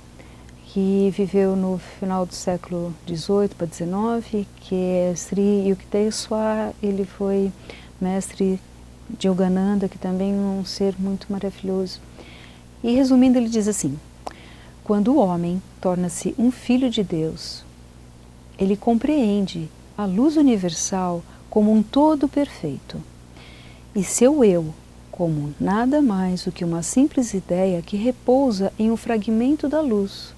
que viveu no final do século XVIII para XIX, que é Sri Yukteswar. Ele foi mestre de Yogananda, que também é um ser muito maravilhoso. E resumindo, ele diz assim: quando o homem torna-se um filho de Deus, ele compreende a luz universal como um todo perfeito, e seu eu como nada mais do que uma simples ideia que repousa em um fragmento da luz.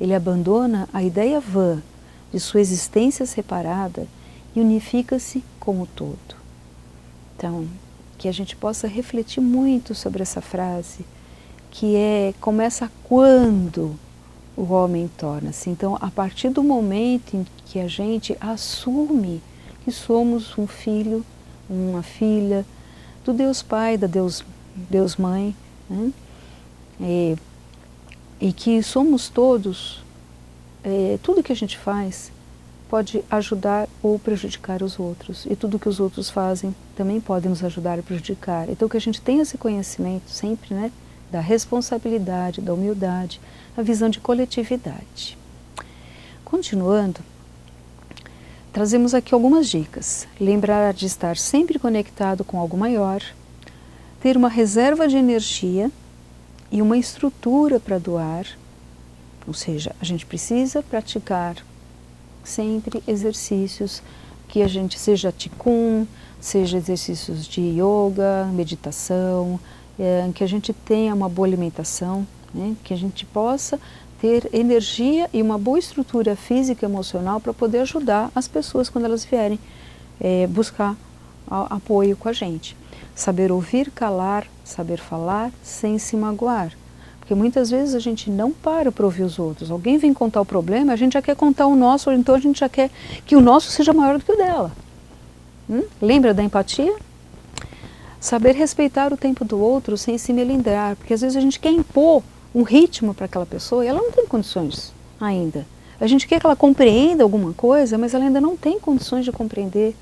Ele abandona a ideia vã de sua existência separada e unifica-se com o todo. Então, que a gente possa refletir muito sobre essa frase, começa quando o homem torna-se. Então, a partir do momento em que a gente assume que somos um filho, uma filha do Deus Pai, da Deus Mãe, né? E que somos todos, tudo que a gente faz pode ajudar ou prejudicar os outros, e tudo que os outros fazem também pode nos ajudar a prejudicar. Então que a gente tenha esse conhecimento sempre, né, da responsabilidade, da humildade, a visão de coletividade. Continuando, trazemos aqui algumas dicas. Lembrar de estar sempre conectado com algo maior, ter uma reserva de energia e uma estrutura para doar, ou seja, a gente precisa praticar sempre exercícios que a gente, seja Qigong, seja exercícios de yoga, meditação, que a gente tenha uma boa alimentação, né, que a gente possa ter energia e uma boa estrutura física e emocional para poder ajudar as pessoas quando elas vierem buscar apoio com a gente. Saber ouvir, calar, saber falar sem se magoar. Porque muitas vezes a gente não para ouvir os outros. Alguém vem contar o problema, a gente já quer contar o nosso, ou então a gente já quer que o nosso seja maior do que o dela. Lembra da empatia? Saber respeitar o tempo do outro sem se melindrar, porque às vezes a gente quer impor um ritmo para aquela pessoa e ela não tem condições ainda. A gente quer que ela compreenda alguma coisa, mas ela ainda não tem condições de compreender.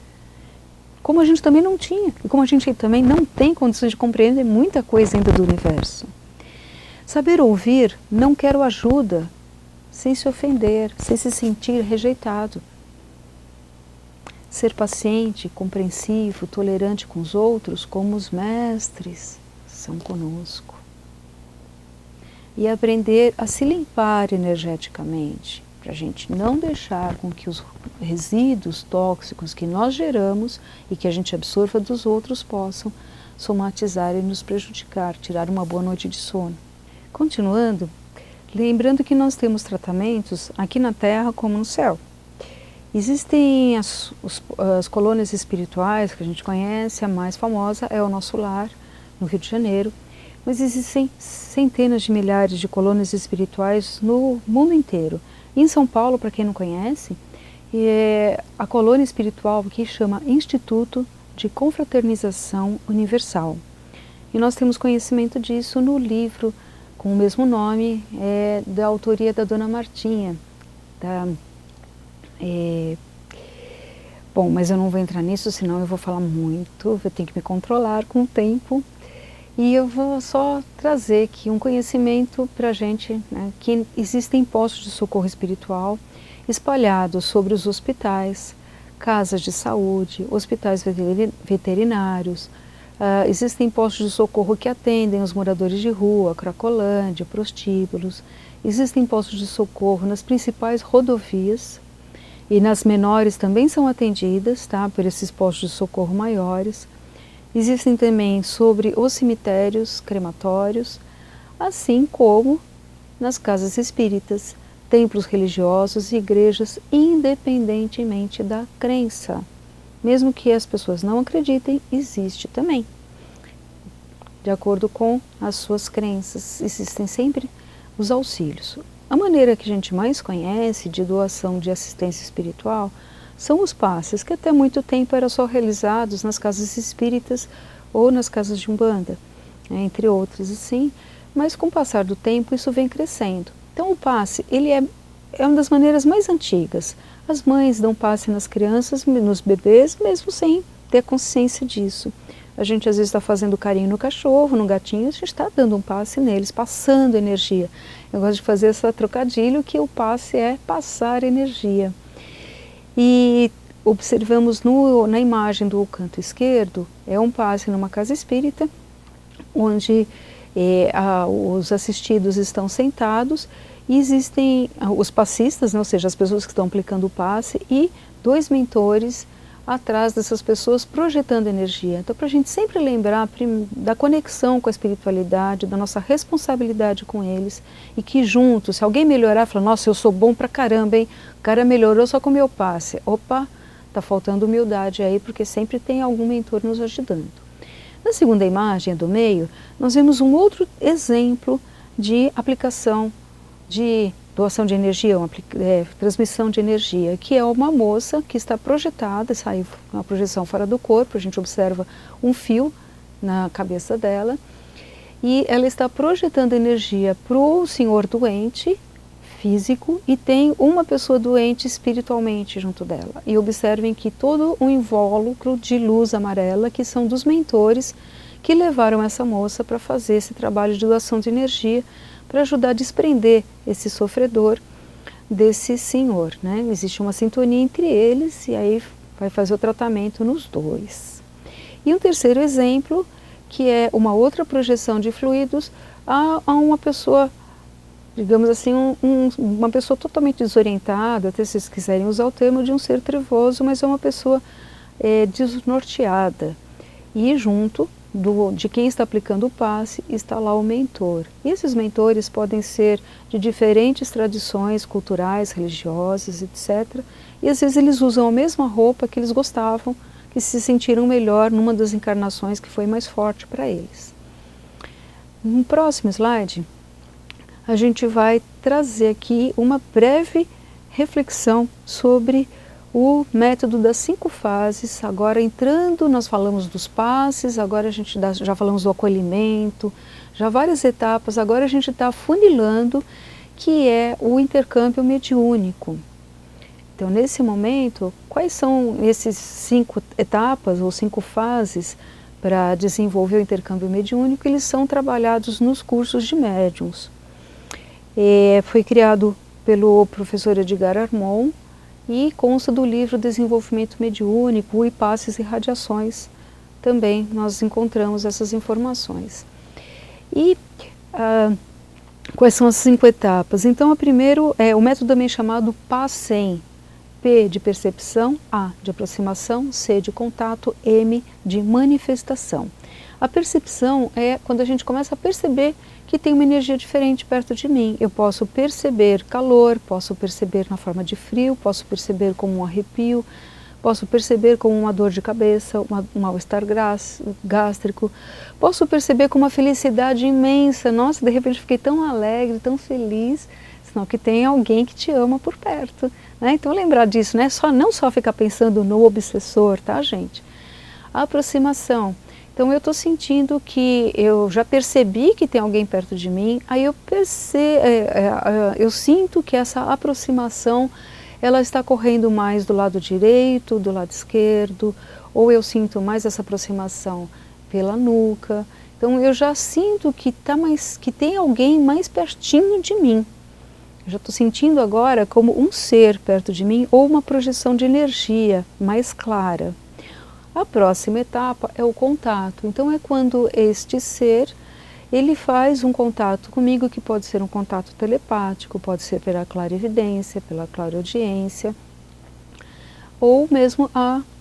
Como a gente também não tinha, e como a gente também não tem condições de compreender muita coisa ainda do universo. Saber ouvir, não quero ajuda, sem se ofender, sem se sentir rejeitado. Ser paciente, compreensivo, tolerante com os outros, como os mestres são conosco. E aprender a se limpar energeticamente, para a gente não deixar com que os resíduos tóxicos que nós geramos e que a gente absorva dos outros possam somatizar e nos prejudicar, tirar uma boa noite de sono. Continuando, lembrando que nós temos tratamentos aqui na Terra como no céu. Existem as colônias espirituais que a gente conhece, a mais famosa é o Nosso Lar, no Rio de Janeiro, mas existem centenas de milhares de colônias espirituais no mundo inteiro. Em São Paulo, para quem não conhece, a colônia espiritual que chama Instituto de Confraternização Universal. E nós temos conhecimento disso no livro com o mesmo nome, da autoria da Dona Martinha. Bom, mas eu não vou entrar nisso, senão eu vou falar muito, eu tenho que me controlar com o tempo. E eu vou só trazer aqui um conhecimento para a gente, né, que existem postos de socorro espiritual espalhados sobre os hospitais, casas de saúde, hospitais veterinários. Existem postos de socorro que atendem os moradores de rua, Cracolândia, prostíbulos. Existem postos de socorro nas principais rodovias e nas menores também são atendidas, tá, por esses postos de socorro maiores. Existem também sobre os cemitérios, crematórios, assim como nas casas espíritas, templos religiosos e igrejas, independentemente da crença. Mesmo que as pessoas não acreditem, existe também. De acordo com as suas crenças, existem sempre os auxílios. A maneira que a gente mais conhece de doação de assistência espiritual são os passes, que até muito tempo eram só realizados nas casas espíritas ou nas casas de umbanda, entre outras assim, mas com o passar do tempo isso vem crescendo. Então o passe, ele é uma das maneiras mais antigas. As mães dão passe nas crianças, nos bebês, mesmo sem ter consciência disso. A gente às vezes está fazendo carinho no cachorro, no gatinho, a gente está dando um passe neles, passando energia. Eu gosto de fazer essa trocadilho que o passe é passar energia. E observamos na imagem do canto esquerdo, é um passe numa casa espírita, onde os assistidos estão sentados e existem os passistas, né, ou seja, as pessoas que estão aplicando o passe, e dois mentores atrás dessas pessoas projetando energia. Então, para a gente sempre lembrar da conexão com a espiritualidade, da nossa responsabilidade com eles, e que juntos, se alguém melhorar, fala, nossa, eu sou bom pra caramba, hein? O cara melhorou só com o meu passe. Opa, tá faltando humildade aí, porque sempre tem algum mentor nos ajudando. Na segunda imagem do meio, nós vemos um outro exemplo de aplicação de doação de energia, transmissão de energia, que é uma moça que está projetada, saiu uma projeção fora do corpo, a gente observa um fio na cabeça dela, e ela está projetando energia para o senhor doente, físico, e tem uma pessoa doente espiritualmente junto dela. E observem que todo um invólucro de luz amarela, que são dos mentores que levaram essa moça para fazer esse trabalho de doação de energia, para ajudar a desprender esse sofredor desse senhor, né? Existe uma sintonia entre eles e aí vai fazer o tratamento nos dois. E um terceiro exemplo, que é uma outra projeção de fluidos a uma pessoa, digamos assim, uma pessoa totalmente desorientada, até se vocês quiserem usar o termo de um ser trevoso, mas é uma pessoa desnorteada. E junto de quem está aplicando o passe está lá o mentor. E esses mentores podem ser de diferentes tradições culturais, religiosas, etc. E às vezes eles usam a mesma roupa que eles gostavam, que se sentiram melhor numa das encarnações que foi mais forte para eles. No próximo slide, a gente vai trazer aqui uma breve reflexão sobre o método das 5 fases. Agora entrando, nós falamos dos passes, agora a gente já falamos do acolhimento, já várias etapas, agora a gente está afunilando, que é o intercâmbio mediúnico. Então nesse momento, quais são esses 5 etapas ou 5 fases para desenvolver o intercâmbio mediúnico? Eles são trabalhados nos cursos de médiuns. Foi criado pelo professor Edgar Armon e consta do livro Desenvolvimento Mediúnico e Passes e Radiações. Também nós encontramos essas informações. E quais são as 5 etapas? Então, a primeiro é o método também chamado PAS-100. P de percepção, A de aproximação, C de contato, M de manifestação. A percepção é quando a gente começa a perceber que tem uma energia diferente perto de mim. Eu posso perceber calor, posso perceber na forma de frio, posso perceber como um arrepio, posso perceber como uma dor de cabeça, um mal-estar gástrico, posso perceber como uma felicidade imensa. Nossa, de repente fiquei tão alegre, tão feliz, senão que tem alguém que te ama por perto, né? Então lembrar disso, né? Não só ficar pensando no obsessor, tá, gente? A aproximação. Então eu estou sentindo que eu já percebi que tem alguém perto de mim, aí eu sinto que essa aproximação ela está correndo mais do lado direito, do lado esquerdo, ou eu sinto mais essa aproximação pela nuca. Então eu já sinto que tem alguém mais pertinho de mim. Eu já estou sentindo agora como um ser perto de mim ou uma projeção de energia mais clara. A próxima etapa é o contato. Então é quando este ser, ele faz um contato comigo, que pode ser um contato telepático, pode ser pela clarividência, pela clareaudiência, ou mesmo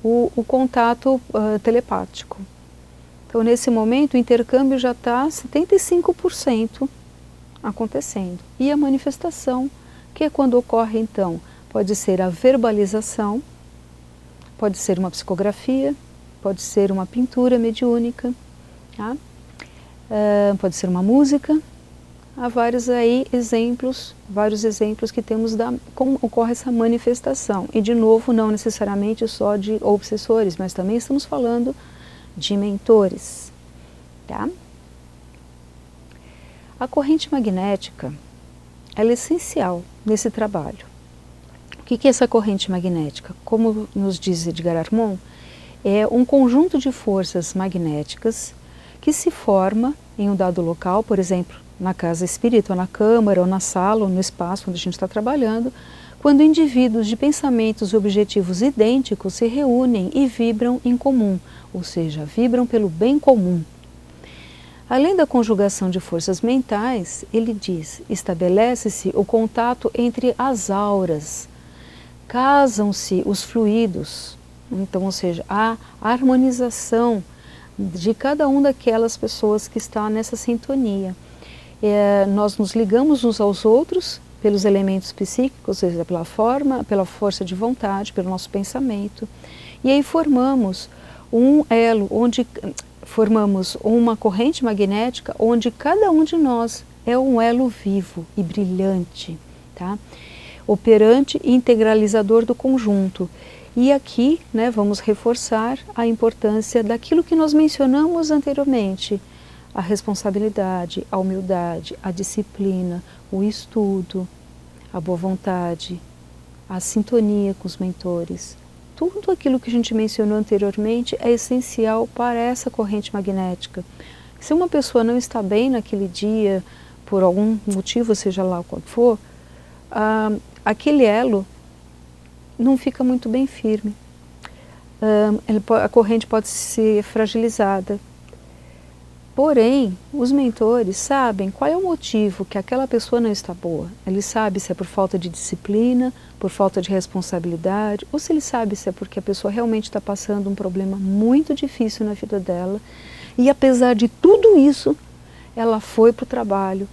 o contato telepático. Então nesse momento o intercâmbio já está 75% acontecendo. E a manifestação, que é quando ocorre então, pode ser a verbalização, pode ser uma psicografia, pode ser uma pintura mediúnica, tá? Pode ser uma música. Há vários exemplos que temos como ocorre essa manifestação. E de novo, não necessariamente só de obsessores, mas também estamos falando de mentores, tá? A corrente magnética, ela é essencial nesse trabalho. O que é essa corrente magnética? Como nos diz Edgar Armon, é um conjunto de forças magnéticas que se forma em um dado local, por exemplo, na casa espírita, ou na câmara, ou na sala, ou no espaço onde a gente está trabalhando, quando indivíduos de pensamentos e objetivos idênticos se reúnem e vibram em comum, ou seja, vibram pelo bem comum. Além da conjugação de forças mentais, ele diz, estabelece-se o contato entre as auras, casam-se os fluidos, então, ou seja, a harmonização de cada uma daquelas pessoas que está nessa sintonia. Nós nos ligamos uns aos outros pelos elementos psíquicos, ou seja, pela forma, pela força de vontade, pelo nosso pensamento, e aí formamos um elo, formamos uma corrente magnética onde cada um de nós é um elo vivo e brilhante, tá? Operante e integralizador do conjunto. E aqui, né, vamos reforçar a importância daquilo que nós mencionamos anteriormente: a responsabilidade, a humildade, a disciplina, o estudo, a boa vontade, a sintonia com os mentores. Tudo aquilo que a gente mencionou anteriormente é essencial para essa corrente magnética. Se uma pessoa não está bem naquele dia, por algum motivo, seja lá qual for, aquele elo não fica muito bem firme. A corrente pode ser fragilizada. Porém, os mentores sabem qual é o motivo que aquela pessoa não está boa. Eles sabem se é por falta de disciplina, por falta de responsabilidade, ou se ele sabe se é porque a pessoa realmente está passando um problema muito difícil na vida dela. E apesar de tudo isso, ela foi para o trabalho,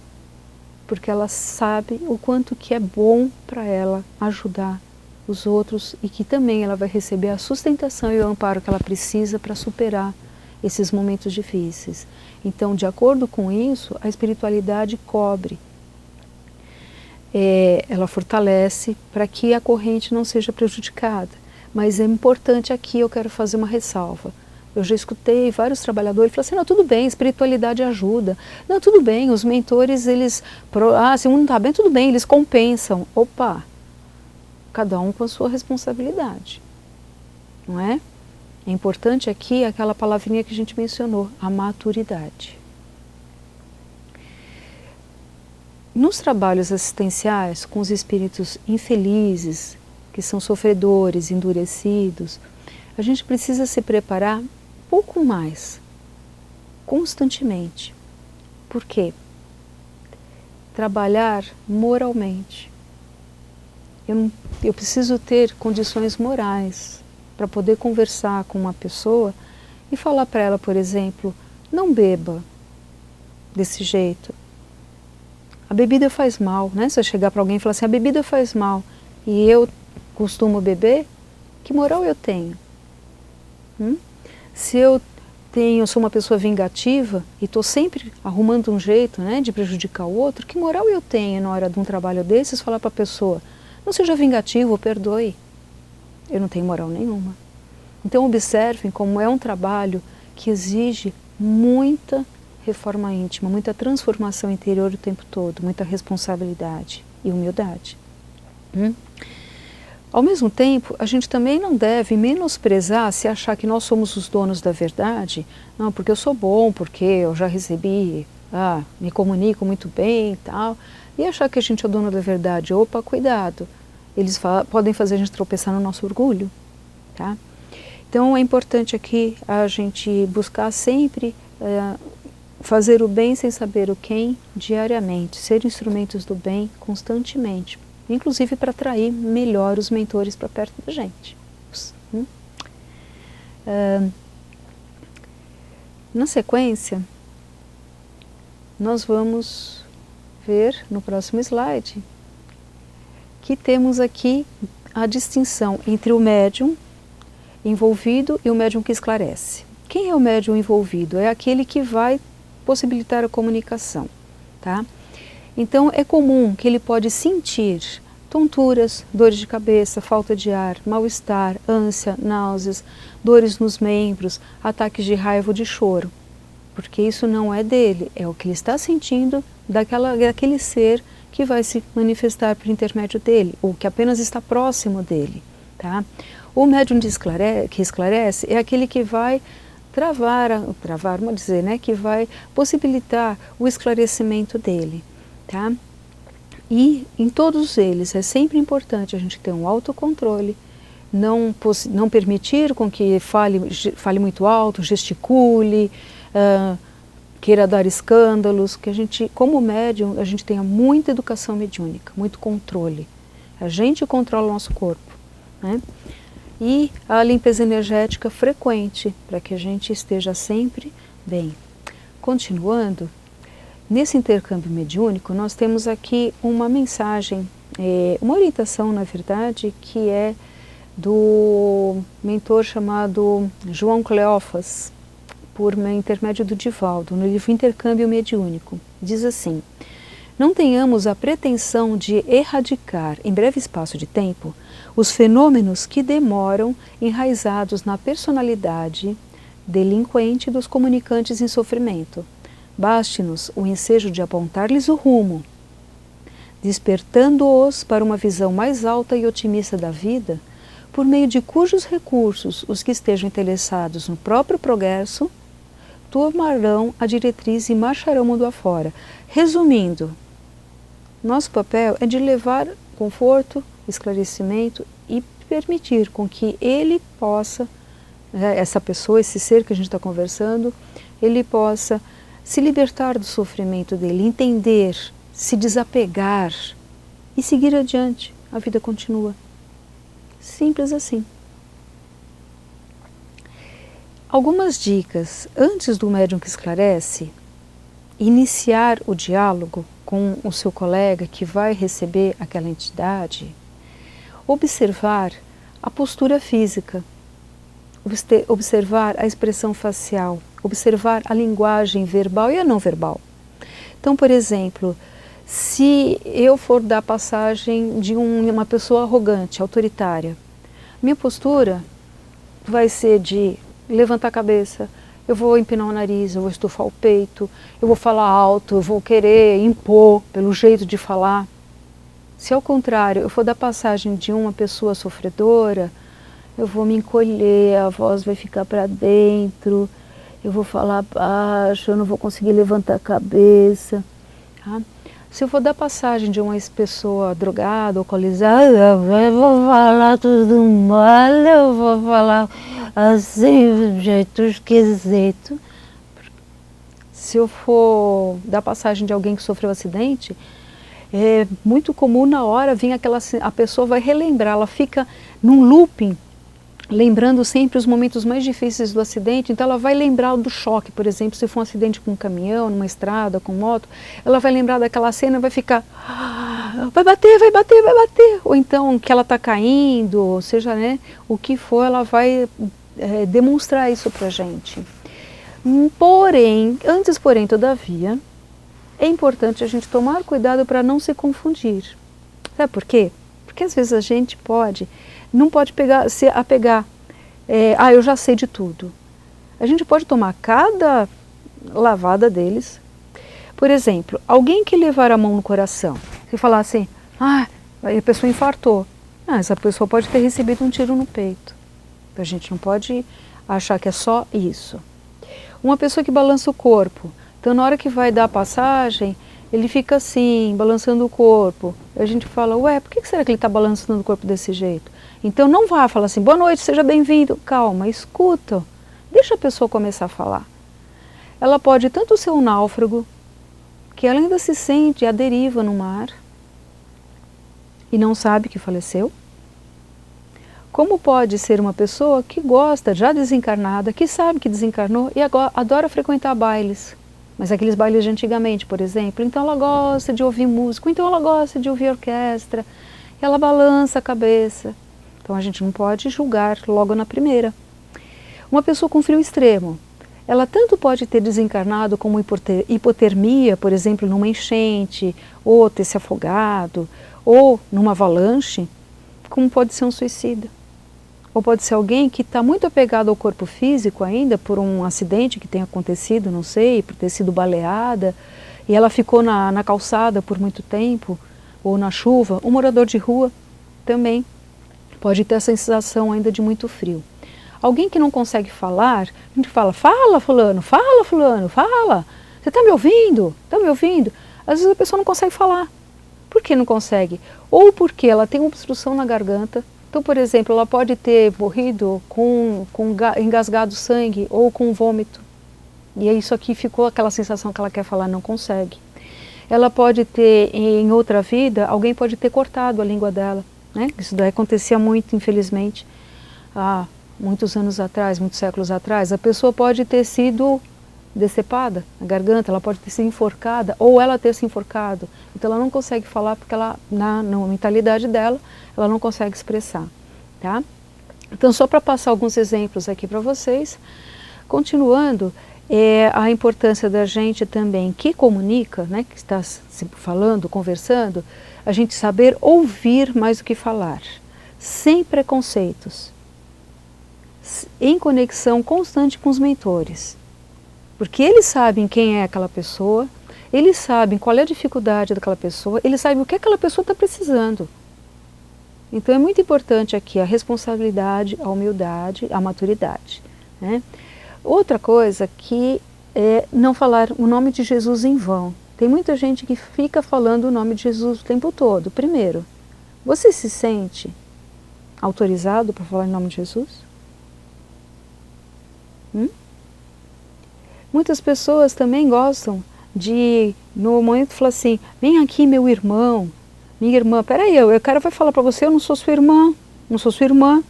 porque ela sabe o quanto que é bom para ela ajudar os outros e que também ela vai receber a sustentação e o amparo que ela precisa para superar esses momentos difíceis. Então, de acordo com isso, a espiritualidade cobre, ela fortalece para que a corrente não seja prejudicada. Mas é importante aqui, eu quero fazer uma ressalva. Eu já escutei vários trabalhadores falar assim: não, tudo bem, espiritualidade ajuda. Não, tudo bem, os mentores, eles... se um não está bem, tudo bem, eles compensam. Opa! Cada um com a sua responsabilidade, não é? É importante aqui aquela palavrinha que a gente mencionou, a maturidade. Nos trabalhos assistenciais com os espíritos infelizes, que são sofredores, endurecidos, a gente precisa se preparar um pouco mais, constantemente. Por quê? Trabalhar moralmente. Eu preciso ter condições morais para poder conversar com uma pessoa e falar para ela, por exemplo, não beba desse jeito. A bebida faz mal, né? Se eu chegar para alguém e falar assim, a bebida faz mal, e eu costumo beber, que moral eu tenho? Se eu sou uma pessoa vingativa e estou sempre arrumando um jeito, né, de prejudicar o outro, que moral eu tenho na hora de um trabalho desses falar para a pessoa, não seja vingativo, perdoe? Eu não tenho moral nenhuma. Então observem como é um trabalho que exige muita reforma íntima, muita transformação interior o tempo todo, muita responsabilidade e humildade. Ao mesmo tempo, a gente também não deve menosprezar, se achar que nós somos os donos da verdade, não, porque eu sou bom, porque eu já recebi, me comunico muito bem e tal, e achar que a gente é o dono da verdade. Opa, cuidado! Eles podem fazer a gente tropeçar no nosso orgulho, tá? Então é importante aqui a gente buscar sempre fazer o bem sem saber o quem diariamente, ser instrumentos do bem constantemente, inclusive para atrair melhor os mentores para perto da gente. Na sequência, nós vamos ver no próximo slide que temos aqui a distinção entre o médium envolvido e o médium que esclarece. Quem é o médium envolvido? É aquele que vai possibilitar a comunicação, tá? Então é comum que ele pode sentir tonturas, dores de cabeça, falta de ar, mal-estar, ânsia, náuseas, dores nos membros, ataques de raiva ou de choro, porque isso não é dele, é o que ele está sentindo daquele ser que vai se manifestar por intermédio dele, ou que apenas está próximo dele, tá? O médium que esclarece é aquele que vai vamos dizer, né, que vai possibilitar o esclarecimento dele, tá? E em todos eles é sempre importante a gente ter um autocontrole, não permitir com que fale muito alto, gesticule, queira dar escândalos, que a gente, como médium, a gente tenha muita educação mediúnica, muito controle. A gente controla o nosso corpo, né? E a limpeza energética frequente, para que a gente esteja sempre bem. Continuando, nesse intercâmbio mediúnico, nós temos aqui uma mensagem, uma orientação, na verdade, que é do mentor chamado João Cleófas, por intermédio do Divaldo, no livro Intercâmbio Mediúnico. Diz assim: não tenhamos a pretensão de erradicar, em breve espaço de tempo, os fenômenos que demoram enraizados na personalidade delinquente dos comunicantes em sofrimento. Baste-nos o ensejo de apontar-lhes o rumo, despertando-os para uma visão mais alta e otimista da vida, por meio de cujos recursos os que estejam interessados no próprio progresso tomarão a diretriz e marcharão mundo afora. Resumindo, nosso papel é de levar conforto, esclarecimento e permitir com que ele possa, essa pessoa, esse ser que a gente está conversando, ele possa se libertar do sofrimento dele, entender, se desapegar e seguir adiante. A vida continua. Simples assim. Algumas dicas. Antes do médium que esclarece, iniciar o diálogo com o seu colega que vai receber aquela entidade, observar a postura física, observar a expressão facial, observar a linguagem verbal e a não verbal. Então, por exemplo, se eu for dar passagem de uma pessoa arrogante, autoritária, minha postura vai ser de levantar a cabeça, eu vou empinar o nariz, eu vou estufar o peito, eu vou falar alto, eu vou querer impor pelo jeito de falar. Se ao contrário eu for dar passagem de uma pessoa sofredora, eu vou me encolher, a voz vai ficar para dentro, eu vou falar baixo, eu não vou conseguir levantar a cabeça. Tá? Se eu for dar passagem de uma pessoa drogada, alcoolizada, eu vou falar tudo mal, eu vou falar assim, de jeito esquisito. Se eu for dar passagem de alguém que sofreu um acidente, é muito comum na hora vir a pessoa vai relembrar, ela fica num looping, lembrando sempre os momentos mais difíceis do acidente, então ela vai lembrar do choque, por exemplo, se for um acidente com um caminhão, numa estrada, com moto, ela vai lembrar daquela cena e vai ficar, vai bater, vai bater, vai bater, ou então que ela está caindo, ou seja, né, o que for, ela vai demonstrar isso pra gente. Porém, todavia, é importante a gente tomar cuidado para não se confundir. Sabe por quê? Porque às vezes a gente não pode se apegar, eu já sei de tudo. A gente pode tomar cada lavada deles. Por exemplo, alguém que levar a mão no coração, se falar assim, a pessoa infartou, essa pessoa pode ter recebido um tiro no peito. A gente não pode achar que é só isso. Uma pessoa que balança o corpo, então na hora que vai dar a passagem, ele fica assim, balançando o corpo. A gente fala, por que será que ele está balançando o corpo desse jeito? Então não vá falar assim, boa noite, seja bem-vindo. Calma, escuta, deixa a pessoa começar a falar. Ela pode tanto ser um náufrago, que ela ainda se sente à deriva no mar, e não sabe que faleceu, como pode ser uma pessoa que gosta, já desencarnada, que sabe que desencarnou e agora adora frequentar bailes. Mas aqueles bailes de antigamente, por exemplo, então ela gosta de ouvir música, então ela gosta de ouvir orquestra, e ela balança a cabeça. Então a gente não pode julgar logo na primeira. Uma pessoa com frio extremo, ela tanto pode ter desencarnado como hipotermia, por exemplo, numa enchente, ou ter se afogado, ou numa avalanche, como pode ser um suicida. Ou pode ser alguém que está muito apegado ao corpo físico ainda, por um acidente que tenha acontecido, não sei, por ter sido baleada, e ela ficou na calçada por muito tempo, ou na chuva. Um morador de rua também pode ter essa sensação ainda de muito frio. Alguém que não consegue falar, a gente fala, fala fulano, fala. Você está me ouvindo? Está me ouvindo? Às vezes a pessoa não consegue falar. Por que não consegue? Ou porque ela tem uma obstrução na garganta. Então, por exemplo, ela pode ter morrido com engasgado sangue ou com vômito. E é isso aqui ficou aquela sensação que ela quer falar, não consegue. Ela pode ter, em outra vida, alguém pode ter cortado a língua dela. Né? Isso daí acontecia muito, infelizmente, há muitos anos atrás, muitos séculos atrás. A pessoa pode ter sido decepada, a garganta, ela pode ter sido enforcada, ou ela ter se enforcado. Então ela não consegue falar porque ela, na mentalidade dela, ela não consegue expressar. Tá? Então só para passar alguns exemplos aqui para vocês, Continuando, a importância da gente também, que comunica, né, que está se falando, conversando, a gente saber ouvir mais do que falar, sem preconceitos, em conexão constante com os mentores. Porque eles sabem quem é aquela pessoa, eles sabem qual é a dificuldade daquela pessoa, eles sabem o que aquela pessoa está precisando. Então é muito importante aqui a responsabilidade, a humildade, a maturidade, né? Outra coisa que é não falar o nome de Jesus em vão. Tem muita gente que fica falando o nome de Jesus o tempo todo. Primeiro, você se sente autorizado para falar em nome de Jesus? Muitas pessoas também gostam de, no momento, falar assim, vem aqui meu irmão, minha irmã, peraí, o cara vai falar para você, eu não sou sua irmã, não sou sua irmã,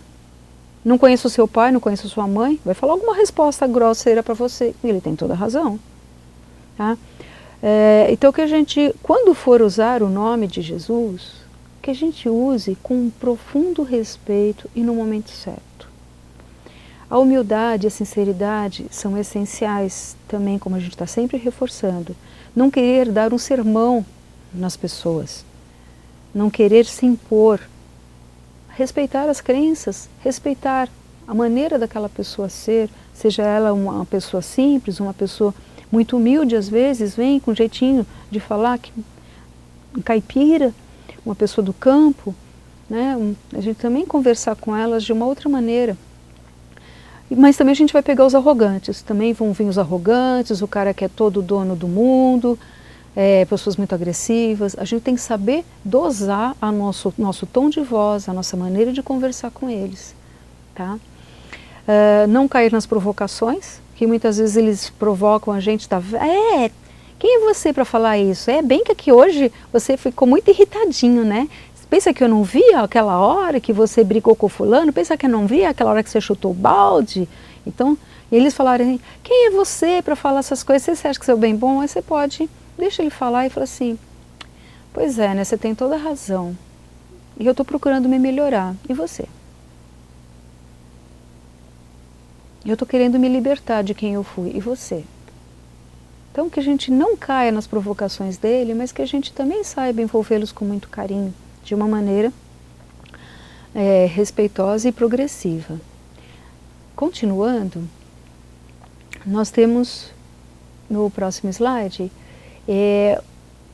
não conheço o seu pai, não conheço a sua mãe, vai falar alguma resposta grosseira para você, e ele tem toda a razão. Tá? Então que a gente, quando for usar o nome de Jesus, que a gente use com um profundo respeito e no momento certo. A humildade e a sinceridade são essenciais também, como a gente está sempre reforçando. Não querer dar um sermão nas pessoas, não querer se impor, respeitar as crenças, respeitar a maneira daquela pessoa ser, seja ela uma pessoa simples, uma pessoa muito humilde, às vezes vem com jeitinho de falar, que caipira, uma pessoa do campo, né? A gente também conversar com elas de uma outra maneira. Mas também a gente vai pegar os arrogantes, também vão vir os arrogantes, o cara que é todo dono do mundo, pessoas muito agressivas. A gente tem que saber dosar nosso tom de voz, a nossa maneira de conversar com eles. Tá? Não cair nas provocações, que muitas vezes eles provocam a gente, quem é você para falar isso? É bem que aqui hoje você ficou muito irritadinho, né? Pensa que eu não vi aquela hora que você brigou com o fulano? Pensa que eu não vi aquela hora que você chutou o balde? Então, eles falaram, quem é você para falar essas coisas? Você acha que você é bem bom? Aí você pode, deixa ele falar e fala assim, pois é, né, você tem toda a razão. E eu estou procurando me melhorar. E você? Eu estou querendo me libertar de quem eu fui. E você? Então, que a gente não caia nas provocações dele, mas que a gente também saiba envolvê-los com muito carinho, de uma maneira respeitosa e progressiva. Continuando, nós temos no próximo slide,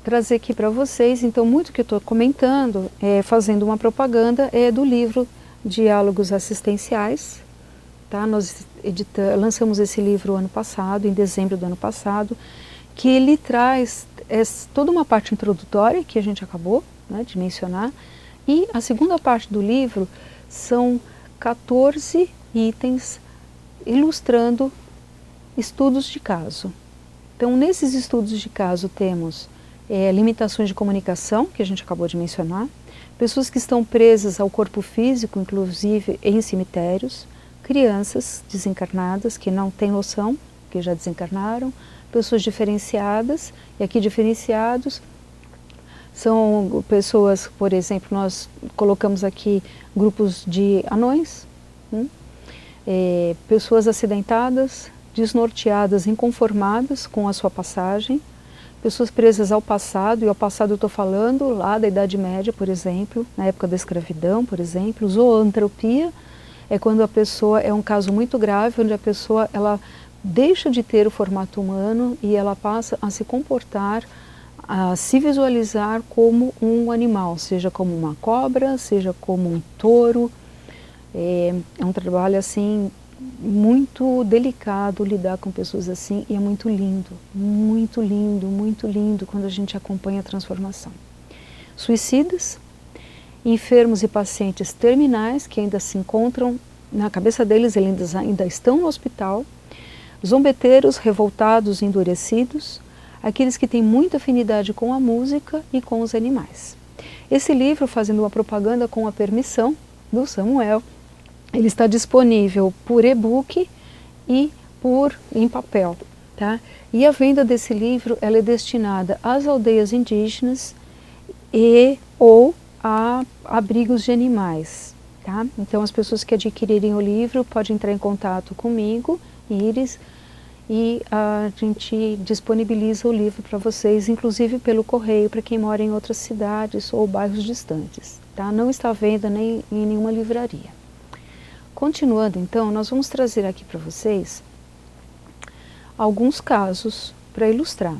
trazer aqui para vocês, então muito que eu estou comentando, fazendo uma propaganda, do livro Diálogos Assistenciais. Tá? Nós lançamos esse livro ano passado, em dezembro do ano passado, que ele traz toda uma parte introdutória que a gente acabou, né, de mencionar, e a segunda parte do livro são 14 itens ilustrando estudos de caso. Então, nesses estudos de caso temos limitações de comunicação, que a gente acabou de mencionar, pessoas que estão presas ao corpo físico, inclusive em cemitérios, crianças desencarnadas que não têm noção, que já desencarnaram, pessoas diferenciadas, e aqui diferenciados são pessoas, por exemplo, nós colocamos aqui grupos de anões, pessoas acidentadas, desnorteadas, inconformadas com a sua passagem, pessoas presas ao passado, e ao passado eu estou falando lá da Idade Média, por exemplo, na época da escravidão, por exemplo, zoantropia, é quando a pessoa, é um caso muito grave, onde a pessoa ela deixa de ter o formato humano e ela passa a se comportar, a se visualizar como um animal, seja como uma cobra, seja como um touro. É um trabalho assim muito delicado lidar com pessoas assim, e é muito lindo, muito lindo, muito lindo quando a gente acompanha a transformação. Suicidas, enfermos e pacientes terminais que ainda se encontram, na cabeça deles eles ainda estão no hospital, zombeteiros, revoltados, endurecidos, aqueles que têm muita afinidade com a música e com os animais. Esse livro, fazendo uma propaganda com a permissão do Samuel, ele está disponível por e-book e em papel. Tá? E a venda desse livro ela é destinada às aldeias indígenas ou a abrigos de animais. Tá? Então as pessoas que adquirirem o livro podem entrar em contato comigo Íris, e a gente disponibiliza o livro para vocês, inclusive pelo correio, para quem mora em outras cidades ou bairros distantes. Tá? Não está à venda nem em nenhuma livraria. Continuando, então, nós vamos trazer aqui para vocês alguns casos para ilustrar.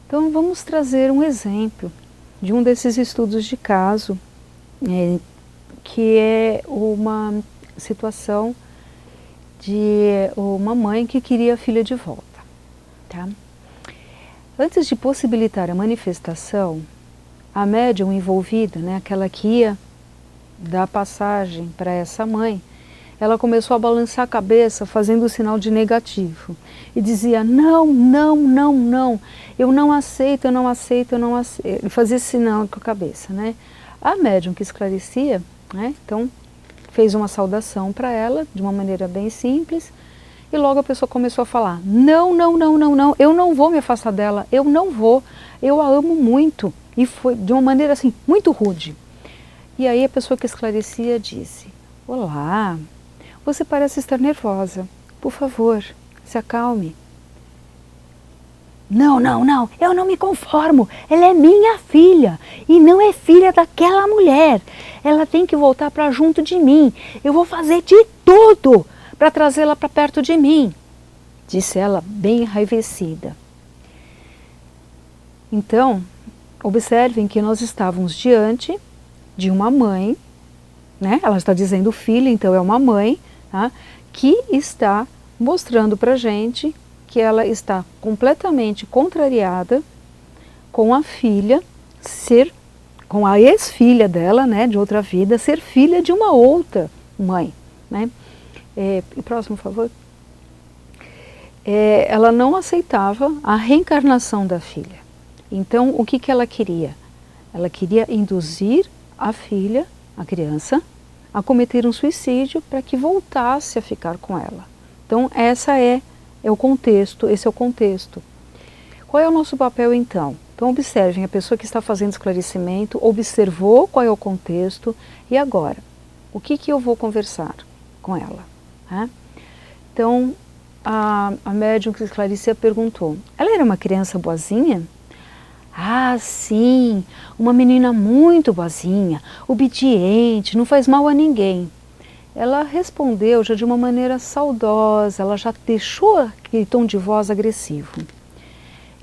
Então, vamos trazer um exemplo de um desses estudos de caso, que é uma situação de uma mãe que queria a filha de volta. Tá? Antes de possibilitar a manifestação, a médium envolvida, aquela que ia dar passagem para essa mãe, ela começou a balançar a cabeça fazendo o sinal de negativo e dizia: não, não, não, não, eu não aceito, eu não aceito, eu não aceito. E fazia esse sinal com a cabeça. A médium que esclarecia, então fez uma saudação para ela de uma maneira bem simples e logo a pessoa começou a falar: não, não, não, não, não, eu não vou me afastar dela, eu não vou, eu a amo muito. E foi de uma maneira assim muito rude. E aí a pessoa que esclarecia disse: olá, você parece estar nervosa, por favor, se acalme. Não, não, não, eu não me conformo, ela é minha filha e não é filha daquela mulher. Ela tem que voltar para junto de mim, eu vou fazer de tudo para trazê-la para perto de mim, disse ela bem enraivecida. Então, observem que nós estávamos diante de uma mãe, ela está dizendo filha, então é uma mãe, tá? Que está mostrando para a gente que ela está completamente contrariada com a filha com a ex-filha dela, de outra vida, ser filha de uma outra mãe. Próximo, por favor. Ela não aceitava a reencarnação da filha. Então, o que ela queria? Ela queria induzir a filha, a criança, a cometer um suicídio para que voltasse a ficar com ela. Então, esse é o contexto. Qual é o nosso papel, então? Então, observem, a pessoa que está fazendo esclarecimento observou qual é o contexto e agora, o que eu vou conversar com ela? Então, a médium que esclarecia perguntou: ela era uma criança boazinha? Ah, sim, uma menina muito boazinha, obediente, não faz mal a ninguém. Ela respondeu já de uma maneira saudosa, ela já deixou aquele tom de voz agressivo.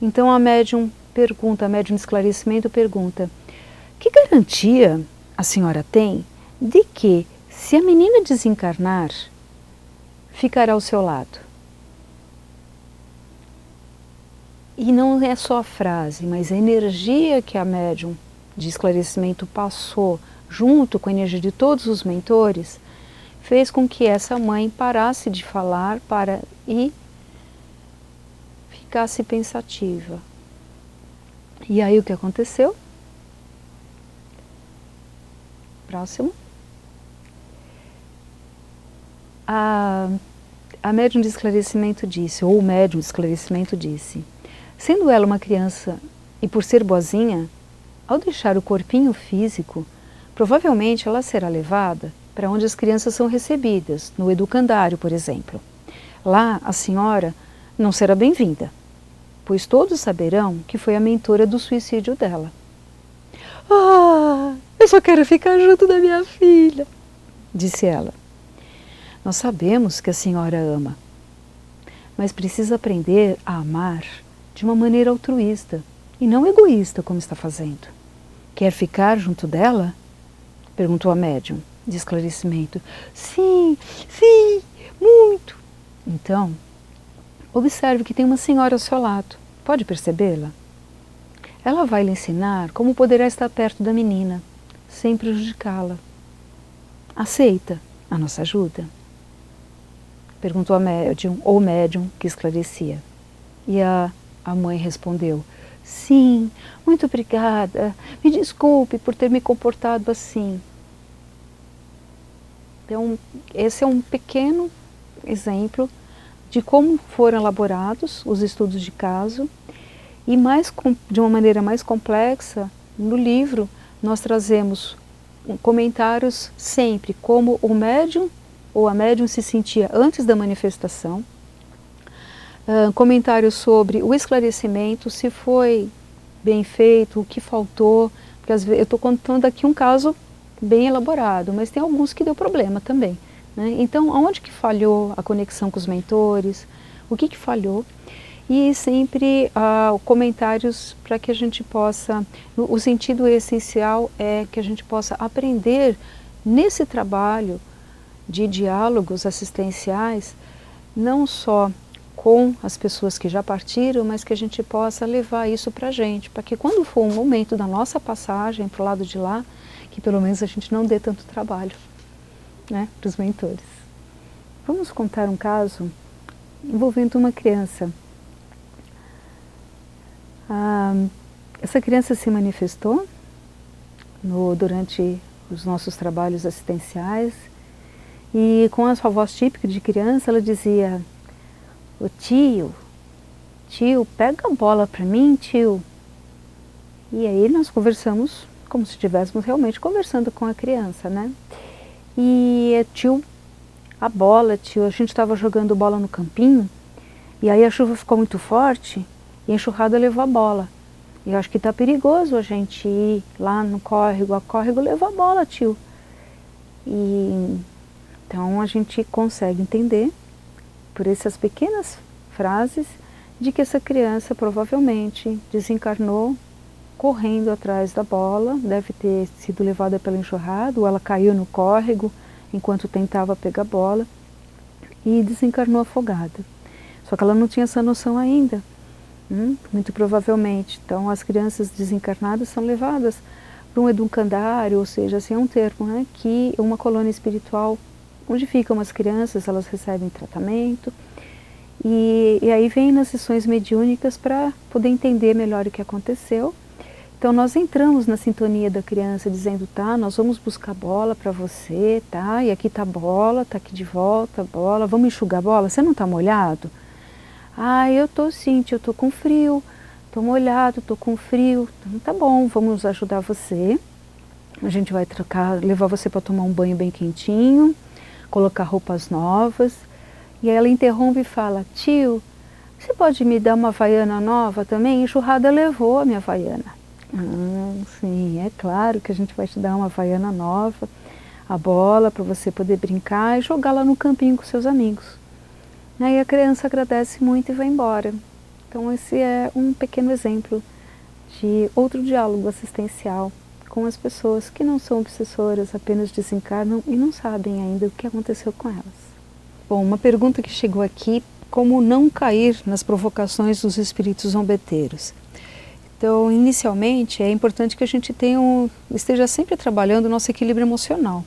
Então a médium de esclarecimento pergunta: que garantia a senhora tem de que, se a menina desencarnar, ficará ao seu lado? E não é só a frase, mas a energia que a médium de esclarecimento passou, junto com a energia de todos os mentores, fez com que essa mãe parasse de falar e ficasse pensativa. E aí o que aconteceu? Próximo. A médium de esclarecimento disse, ou o médium de esclarecimento disse: sendo ela uma criança e por ser boazinha, ao deixar o corpinho físico, provavelmente ela será levada para onde as crianças são recebidas, no educandário, por exemplo. Lá, a senhora não será bem-vinda, pois todos saberão que foi a mentora do suicídio dela. Ah, eu só quero ficar junto da minha filha, disse ela. Nós sabemos que a senhora ama, mas precisa aprender a amar de uma maneira altruísta e não egoísta como está fazendo. Quer ficar junto dela? Perguntou a médium de esclarecimento. Sim, sim, muito. Então, observe que tem uma senhora ao seu lado. Pode percebê-la? Ela vai lhe ensinar como poderá estar perto da menina, sem prejudicá-la. Aceita a nossa ajuda? Perguntou a médium, ou médium que esclarecia. E a mãe respondeu: sim, muito obrigada, me desculpe por ter me comportado assim. Então, esse é um pequeno exemplo de como foram elaborados os estudos de caso e de uma maneira mais complexa, no livro nós trazemos comentários sempre como o médium ou a médium se sentia antes da manifestação. Comentários sobre o esclarecimento, se foi bem feito, o que faltou, porque às vezes eu estou contando aqui um caso bem elaborado, mas tem alguns que deu problema também, né? Então, aonde que falhou a conexão com os mentores, o que falhou? E sempre comentários para que a gente possa, o sentido essencial é que a gente possa aprender nesse trabalho de diálogos assistenciais, não só com as pessoas que já partiram, mas que a gente possa levar isso para a gente, para que quando for um momento da nossa passagem para o lado de lá, que pelo menos a gente não dê tanto trabalho, né, para os mentores. Vamos contar um caso envolvendo uma criança. Essa criança se manifestou durante os nossos trabalhos assistenciais e com a sua voz típica de criança ela dizia: "Ô tio, pega a bola para mim, tio." E aí nós conversamos como se estivéssemos realmente conversando com a criança, né? E tio, a bola, tio, a gente estava jogando bola no campinho e aí a chuva ficou muito forte e a enxurrada levou a bola. E eu acho que está perigoso a gente ir lá no córrego, a córrego levou a bola, tio. E então a gente consegue entender, por essas pequenas frases, de que essa criança provavelmente desencarnou correndo atrás da bola, deve ter sido levada pela enxurrada, ou ela caiu no córrego enquanto tentava pegar a bola e desencarnou afogada. Só que ela não tinha essa noção ainda. Muito provavelmente. Então, as crianças desencarnadas são levadas para um educandário, ou seja, assim é um termo, né, que uma colônia espiritual, onde ficam as crianças, elas recebem tratamento, e aí vem nas sessões mediúnicas para poder entender melhor o que aconteceu. Então, nós entramos na sintonia da criança, dizendo, tá, nós vamos buscar bola para você, tá, e aqui tá a bola, tá aqui de volta a bola, vamos enxugar a bola, você não está molhado? Ah, eu tô sim, tio, eu tô com frio, tô molhado, tô com frio. Então tá bom, vamos ajudar você. A gente vai levar você para tomar um banho bem quentinho, colocar roupas novas. E aí ela interrompe e fala: tio, você pode me dar uma havaiana nova também? A enxurrada levou a minha havaiana. Sim, é claro que a gente vai te dar uma havaiana nova, a bola para você poder brincar e jogar lá no campinho com seus amigos. Aí a criança agradece muito e vai embora. Então esse é um pequeno exemplo de outro diálogo assistencial com as pessoas que não são obsessoras, apenas desencarnam e não sabem ainda o que aconteceu com elas. Bom, uma pergunta que chegou aqui: como não cair nas provocações dos espíritos zombeteiros? Então, inicialmente, é importante que a gente esteja sempre trabalhando o nosso equilíbrio emocional.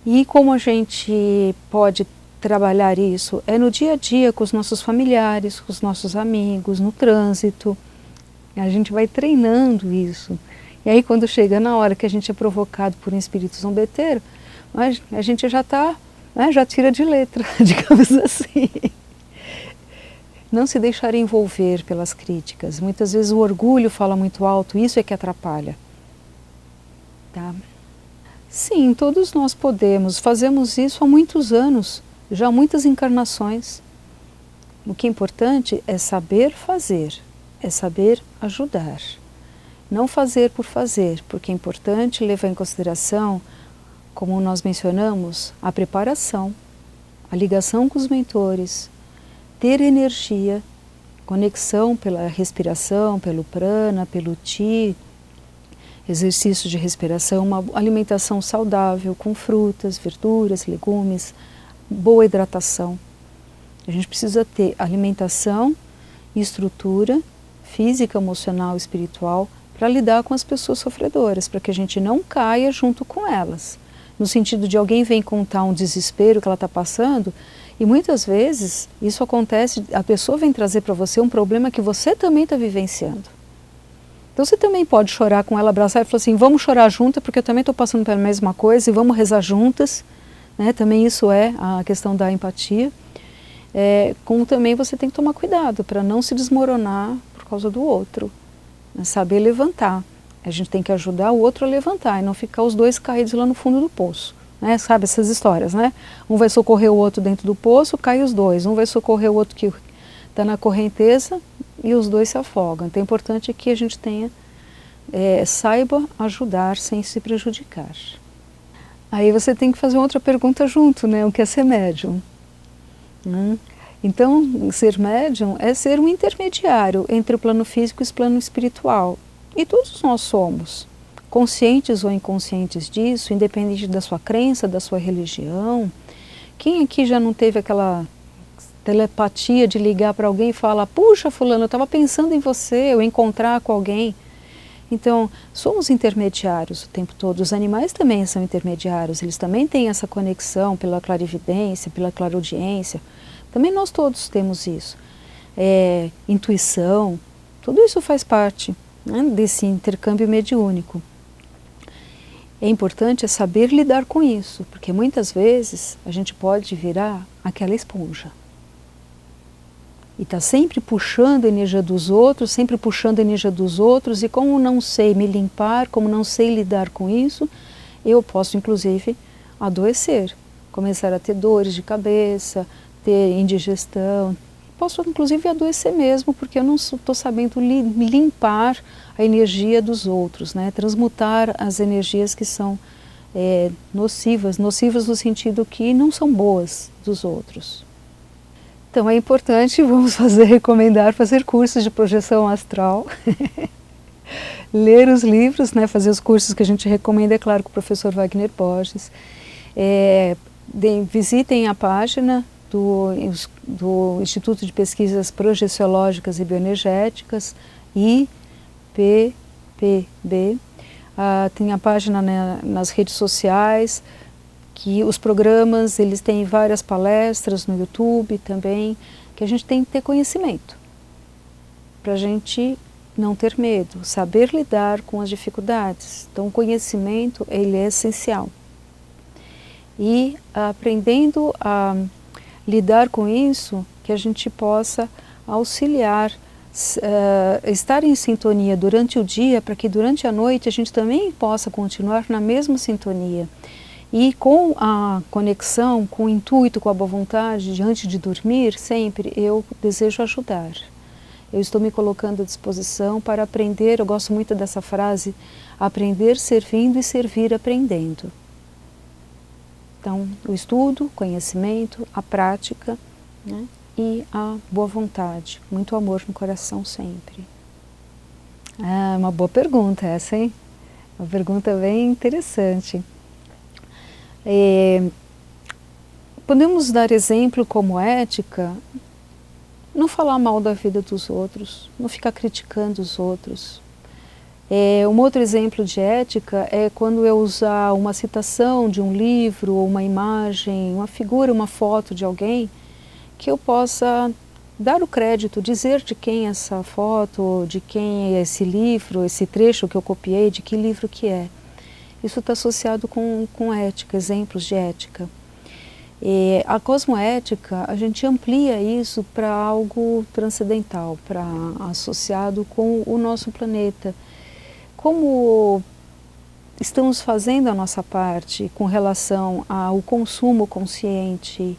E como a gente pode trabalhar isso? É no dia a dia, com os nossos familiares, com os nossos amigos, no trânsito. A gente vai treinando isso. E aí, quando chega na hora que a gente é provocado por um espírito zombeteiro, a gente já está, já tira de letra, digamos assim. Não se deixar envolver pelas críticas. Muitas vezes o orgulho fala muito alto, isso é que atrapalha. Tá? Sim, todos nós fazemos isso há muitos anos, já há muitas encarnações. O que é importante é saber fazer, é saber ajudar. Não fazer por fazer, porque é importante levar em consideração, como nós mencionamos, a preparação, a ligação com os mentores, ter energia, conexão pela respiração, pelo prana, pelo ti, exercício de respiração, uma alimentação saudável com frutas, verduras, legumes, boa hidratação. A gente precisa ter alimentação e estrutura física, emocional e espiritual para lidar com as pessoas sofredoras, para que a gente não caia junto com elas. No sentido de alguém vem contar um desespero que ela está passando, e muitas vezes isso acontece, a pessoa vem trazer para você um problema que você também está vivenciando. Então você também pode chorar com ela, abraçar e falar assim, vamos chorar juntas porque eu também estou passando pela mesma coisa e vamos rezar juntas. Né? Também isso é a questão da empatia. Como também você tem que tomar cuidado para não se desmoronar por causa do outro. Né? Saber levantar. A gente tem que ajudar o outro a levantar e não ficar os dois caídos lá no fundo do poço. né? Sabe essas histórias, né? Um vai socorrer o outro dentro do poço, cai os dois. Um vai socorrer o outro que está na correnteza e os dois se afogam. Então é importante que a gente tenha, saiba ajudar sem se prejudicar. Aí você tem que fazer outra pergunta junto, né? O que é ser médium? Então, ser médium é ser um intermediário entre o plano físico e o plano espiritual. E todos nós somos, conscientes ou inconscientes disso, independente da sua crença, da sua religião. Quem aqui já não teve aquela telepatia de ligar para alguém e falar: puxa, fulano, eu estava pensando em você, ou encontrar com alguém? Então, somos intermediários o tempo todo. Os animais também são intermediários, eles também têm essa conexão pela clarividência, pela clareaudiência. Também nós todos temos isso. Intuição, tudo isso faz parte, né, desse intercâmbio mediúnico. É importante saber lidar com isso, porque muitas vezes a gente pode virar aquela esponja. E está sempre puxando a energia dos outros, sempre puxando a energia dos outros, e como não sei me limpar, como não sei lidar com isso, eu posso inclusive adoecer, começar a ter dores de cabeça, ter indigestão, posso inclusive adoecer mesmo, porque eu não estou sabendo limpar a energia dos outros, né? Transmutar as energias que são nocivas no sentido que não são boas dos outros. Então é importante, vamos recomendar fazer cursos de projeção astral, ler os livros, né, fazer os cursos que a gente recomenda, é claro, com o professor Wagner Borges. Visitem a página do Instituto de Pesquisas Projeciológicas e Bioenergéticas, IPPB. Tem a página, né, nas redes sociais, que os programas, eles têm várias palestras no YouTube também, que a gente tem que ter conhecimento, para a gente não ter medo, saber lidar com as dificuldades. Então o conhecimento, ele é essencial. E aprendendo a lidar com isso, que a gente possa auxiliar, estar em sintonia durante o dia, para que durante a noite a gente também possa continuar na mesma sintonia. E com a conexão, com o intuito, com a boa vontade, antes de dormir, sempre eu desejo ajudar. Eu estou me colocando à disposição para aprender, eu gosto muito dessa frase, aprender servindo e servir aprendendo. Então, o estudo, conhecimento, a prática, né, e a boa vontade, muito amor no coração sempre. Uma boa pergunta essa, hein? Uma pergunta bem interessante. Podemos dar exemplo como ética, não falar mal da vida dos outros, não ficar criticando os outros. Um outro exemplo de ética é quando eu usar uma citação de um livro, ou uma imagem, uma figura, uma foto de alguém, que eu possa dar o crédito, dizer de quem é essa foto, de quem é esse livro, esse trecho que eu copiei, de que livro que é. Isso está associado com ética, exemplos de ética. A cosmoética, a gente amplia isso para algo transcendental, para associado com o nosso planeta. Como estamos fazendo a nossa parte com relação ao consumo consciente,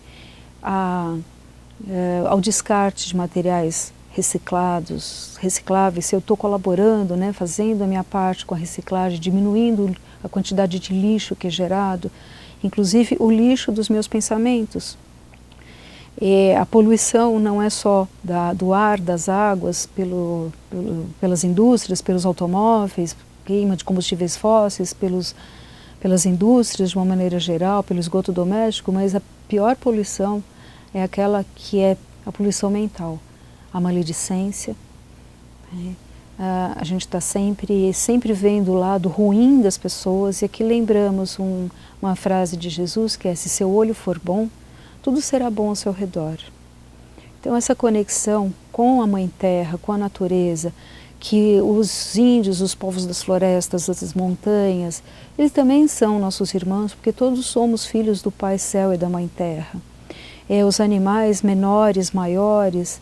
ao descarte de materiais recicláveis, se eu estou colaborando, né, fazendo a minha parte com a reciclagem, diminuindo a quantidade de lixo que é gerado, inclusive o lixo dos meus pensamentos. A poluição não é só do ar, das águas, pelas indústrias, pelos automóveis, queima de combustíveis fósseis, pelas indústrias de uma maneira geral, pelo esgoto doméstico, mas a pior poluição é aquela que é a poluição mental, a maledicência. A gente está sempre vendo o lado ruim das pessoas, e aqui lembramos uma frase de Jesus que é: se seu olho for bom, tudo será bom ao seu redor. Então essa conexão com a Mãe Terra, com a natureza, que os índios, os povos das florestas, das montanhas, eles também são nossos irmãos, porque todos somos filhos do Pai Céu e da Mãe Terra. Os animais menores, maiores,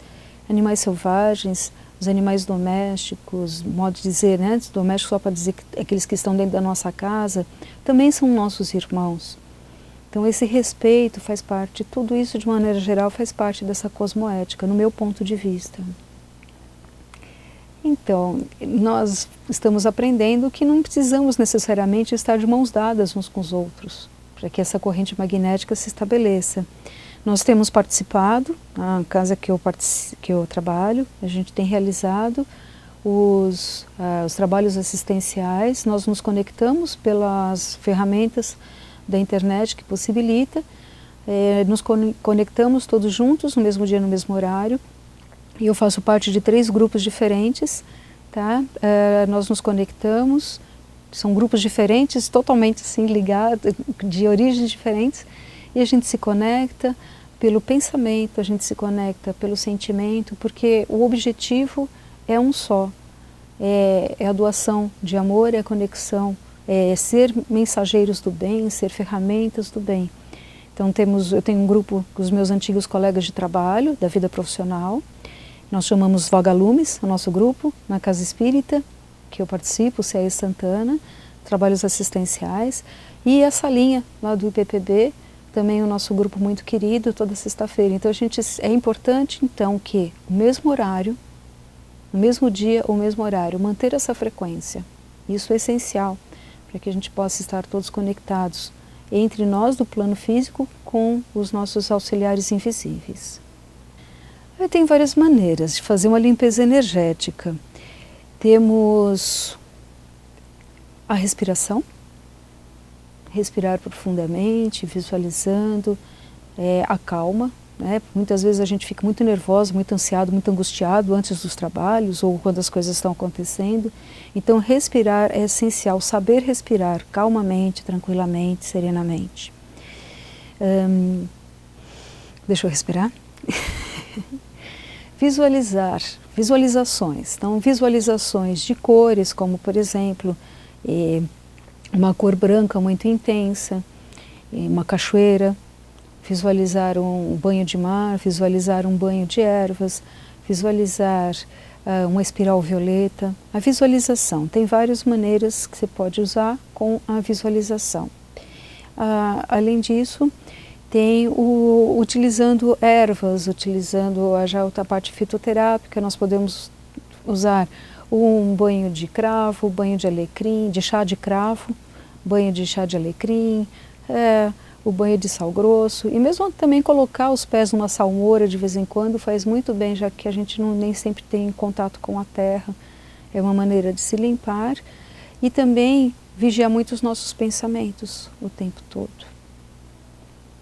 animais selvagens, os animais domésticos, modo de dizer, né, domésticos só para dizer que aqueles que estão dentro da nossa casa, também são nossos irmãos. Então esse respeito faz parte, tudo isso de maneira geral faz parte dessa cosmoética, no meu ponto de vista. Então, nós estamos aprendendo que não precisamos necessariamente estar de mãos dadas uns com os outros, para que essa corrente magnética se estabeleça. Nós temos participado, na casa que eu trabalho, a gente tem realizado os trabalhos assistenciais, nós nos conectamos pelas ferramentas da internet que possibilita, nos conectamos todos juntos no mesmo dia, no mesmo horário, e eu faço parte de 3 grupos diferentes, tá? Nós nos conectamos, são grupos diferentes, totalmente assim ligados, de origens diferentes, e a gente se conecta pelo pensamento, a gente se conecta pelo sentimento, porque o objetivo é um só, é a doação de amor, é a conexão, é ser mensageiros do bem, ser ferramentas do bem. Então eu tenho um grupo com os meus antigos colegas de trabalho, da vida profissional, nós chamamos Vagalumes, o nosso grupo, na Casa Espírita, que eu participo, CAE Santana, trabalhos assistenciais, e essa linha lá do IPPB, também o nosso grupo muito querido, toda sexta-feira. Então é importante então que o mesmo horário, no mesmo dia ou mesmo horário, manter essa frequência. Isso é essencial para que a gente possa estar todos conectados entre nós do plano físico com os nossos auxiliares invisíveis. Tem várias maneiras de fazer uma limpeza energética. Temos a respiração, respirar profundamente, visualizando, a calma, né? Muitas vezes a gente fica muito nervoso, muito ansiado, muito angustiado antes dos trabalhos ou quando as coisas estão acontecendo. Então respirar é essencial, saber respirar calmamente, tranquilamente, serenamente. Deixa eu respirar. Visualizações. Então visualizações de cores, como por exemplo, uma cor branca muito intensa, uma cachoeira, visualizar um banho de mar, visualizar um banho de ervas, visualizar uma espiral violeta. A visualização, tem várias maneiras que você pode usar com a visualização. Além disso, tem utilizando ervas, utilizando já a parte fitoterápica, nós podemos usar um banho de cravo, banho de alecrim, de chá de cravo, banho de chá de alecrim, o banho de sal grosso, e mesmo também colocar os pés numa salmoura de vez em quando faz muito bem, já que a gente nem sempre tem contato com a terra, é uma maneira de se limpar, e também vigiar muito os nossos pensamentos o tempo todo.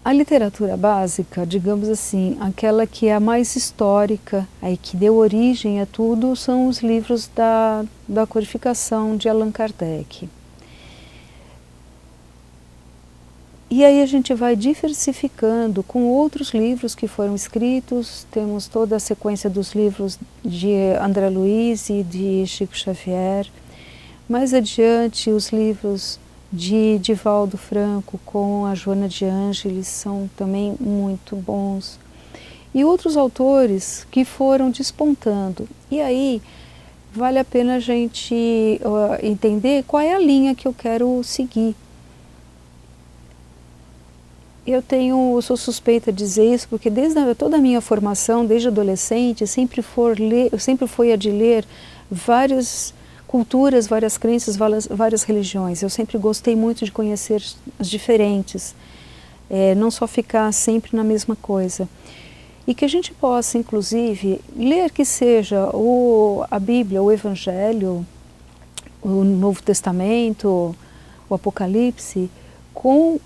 A literatura básica, digamos assim, aquela que é a mais histórica, aí que deu origem a tudo, são os livros da codificação de Allan Kardec. E aí a gente vai diversificando com outros livros que foram escritos, temos toda a sequência dos livros de André Luiz e de Chico Xavier, mais adiante os livros de Divaldo Franco com a Joana de Ângeles são também muito bons. E outros autores que foram despontando. E aí vale a pena a gente entender qual é a linha que eu quero seguir. Eu sou suspeita de dizer isso porque desde toda a minha formação, desde adolescente, sempre foi a de ler várias culturas, várias crenças, várias religiões. Eu sempre gostei muito de conhecer as diferentes, não só ficar sempre na mesma coisa. E que a gente possa, inclusive, ler que seja a Bíblia, o Evangelho, o Novo Testamento, o Apocalipse, com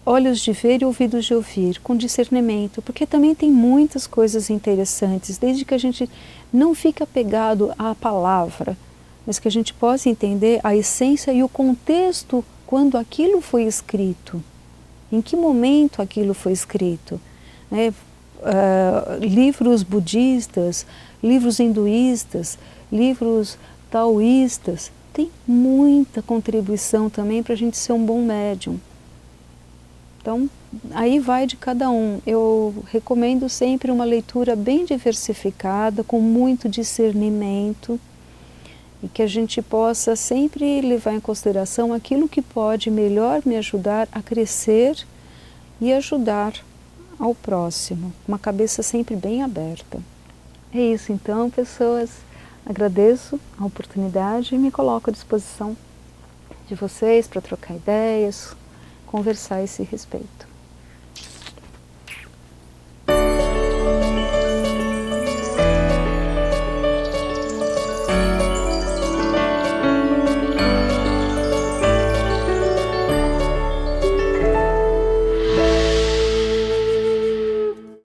olhos de ver e ouvidos de ouvir, com discernimento, porque também tem muitas coisas interessantes, desde que a gente não fique apegado à palavra, mas que a gente possa entender a essência e o contexto quando aquilo foi escrito, em que momento aquilo foi escrito. Né? Livros budistas, livros hinduístas, livros taoístas, tem muita contribuição também para a gente ser um bom médium. Então, aí vai de cada um. Eu recomendo sempre uma leitura bem diversificada, com muito discernimento, e que a gente possa sempre levar em consideração aquilo que pode melhor me ajudar a crescer e ajudar ao próximo, uma cabeça sempre bem aberta. É isso então, pessoas, agradeço a oportunidade e me coloco à disposição de vocês para trocar ideias, conversar a esse respeito.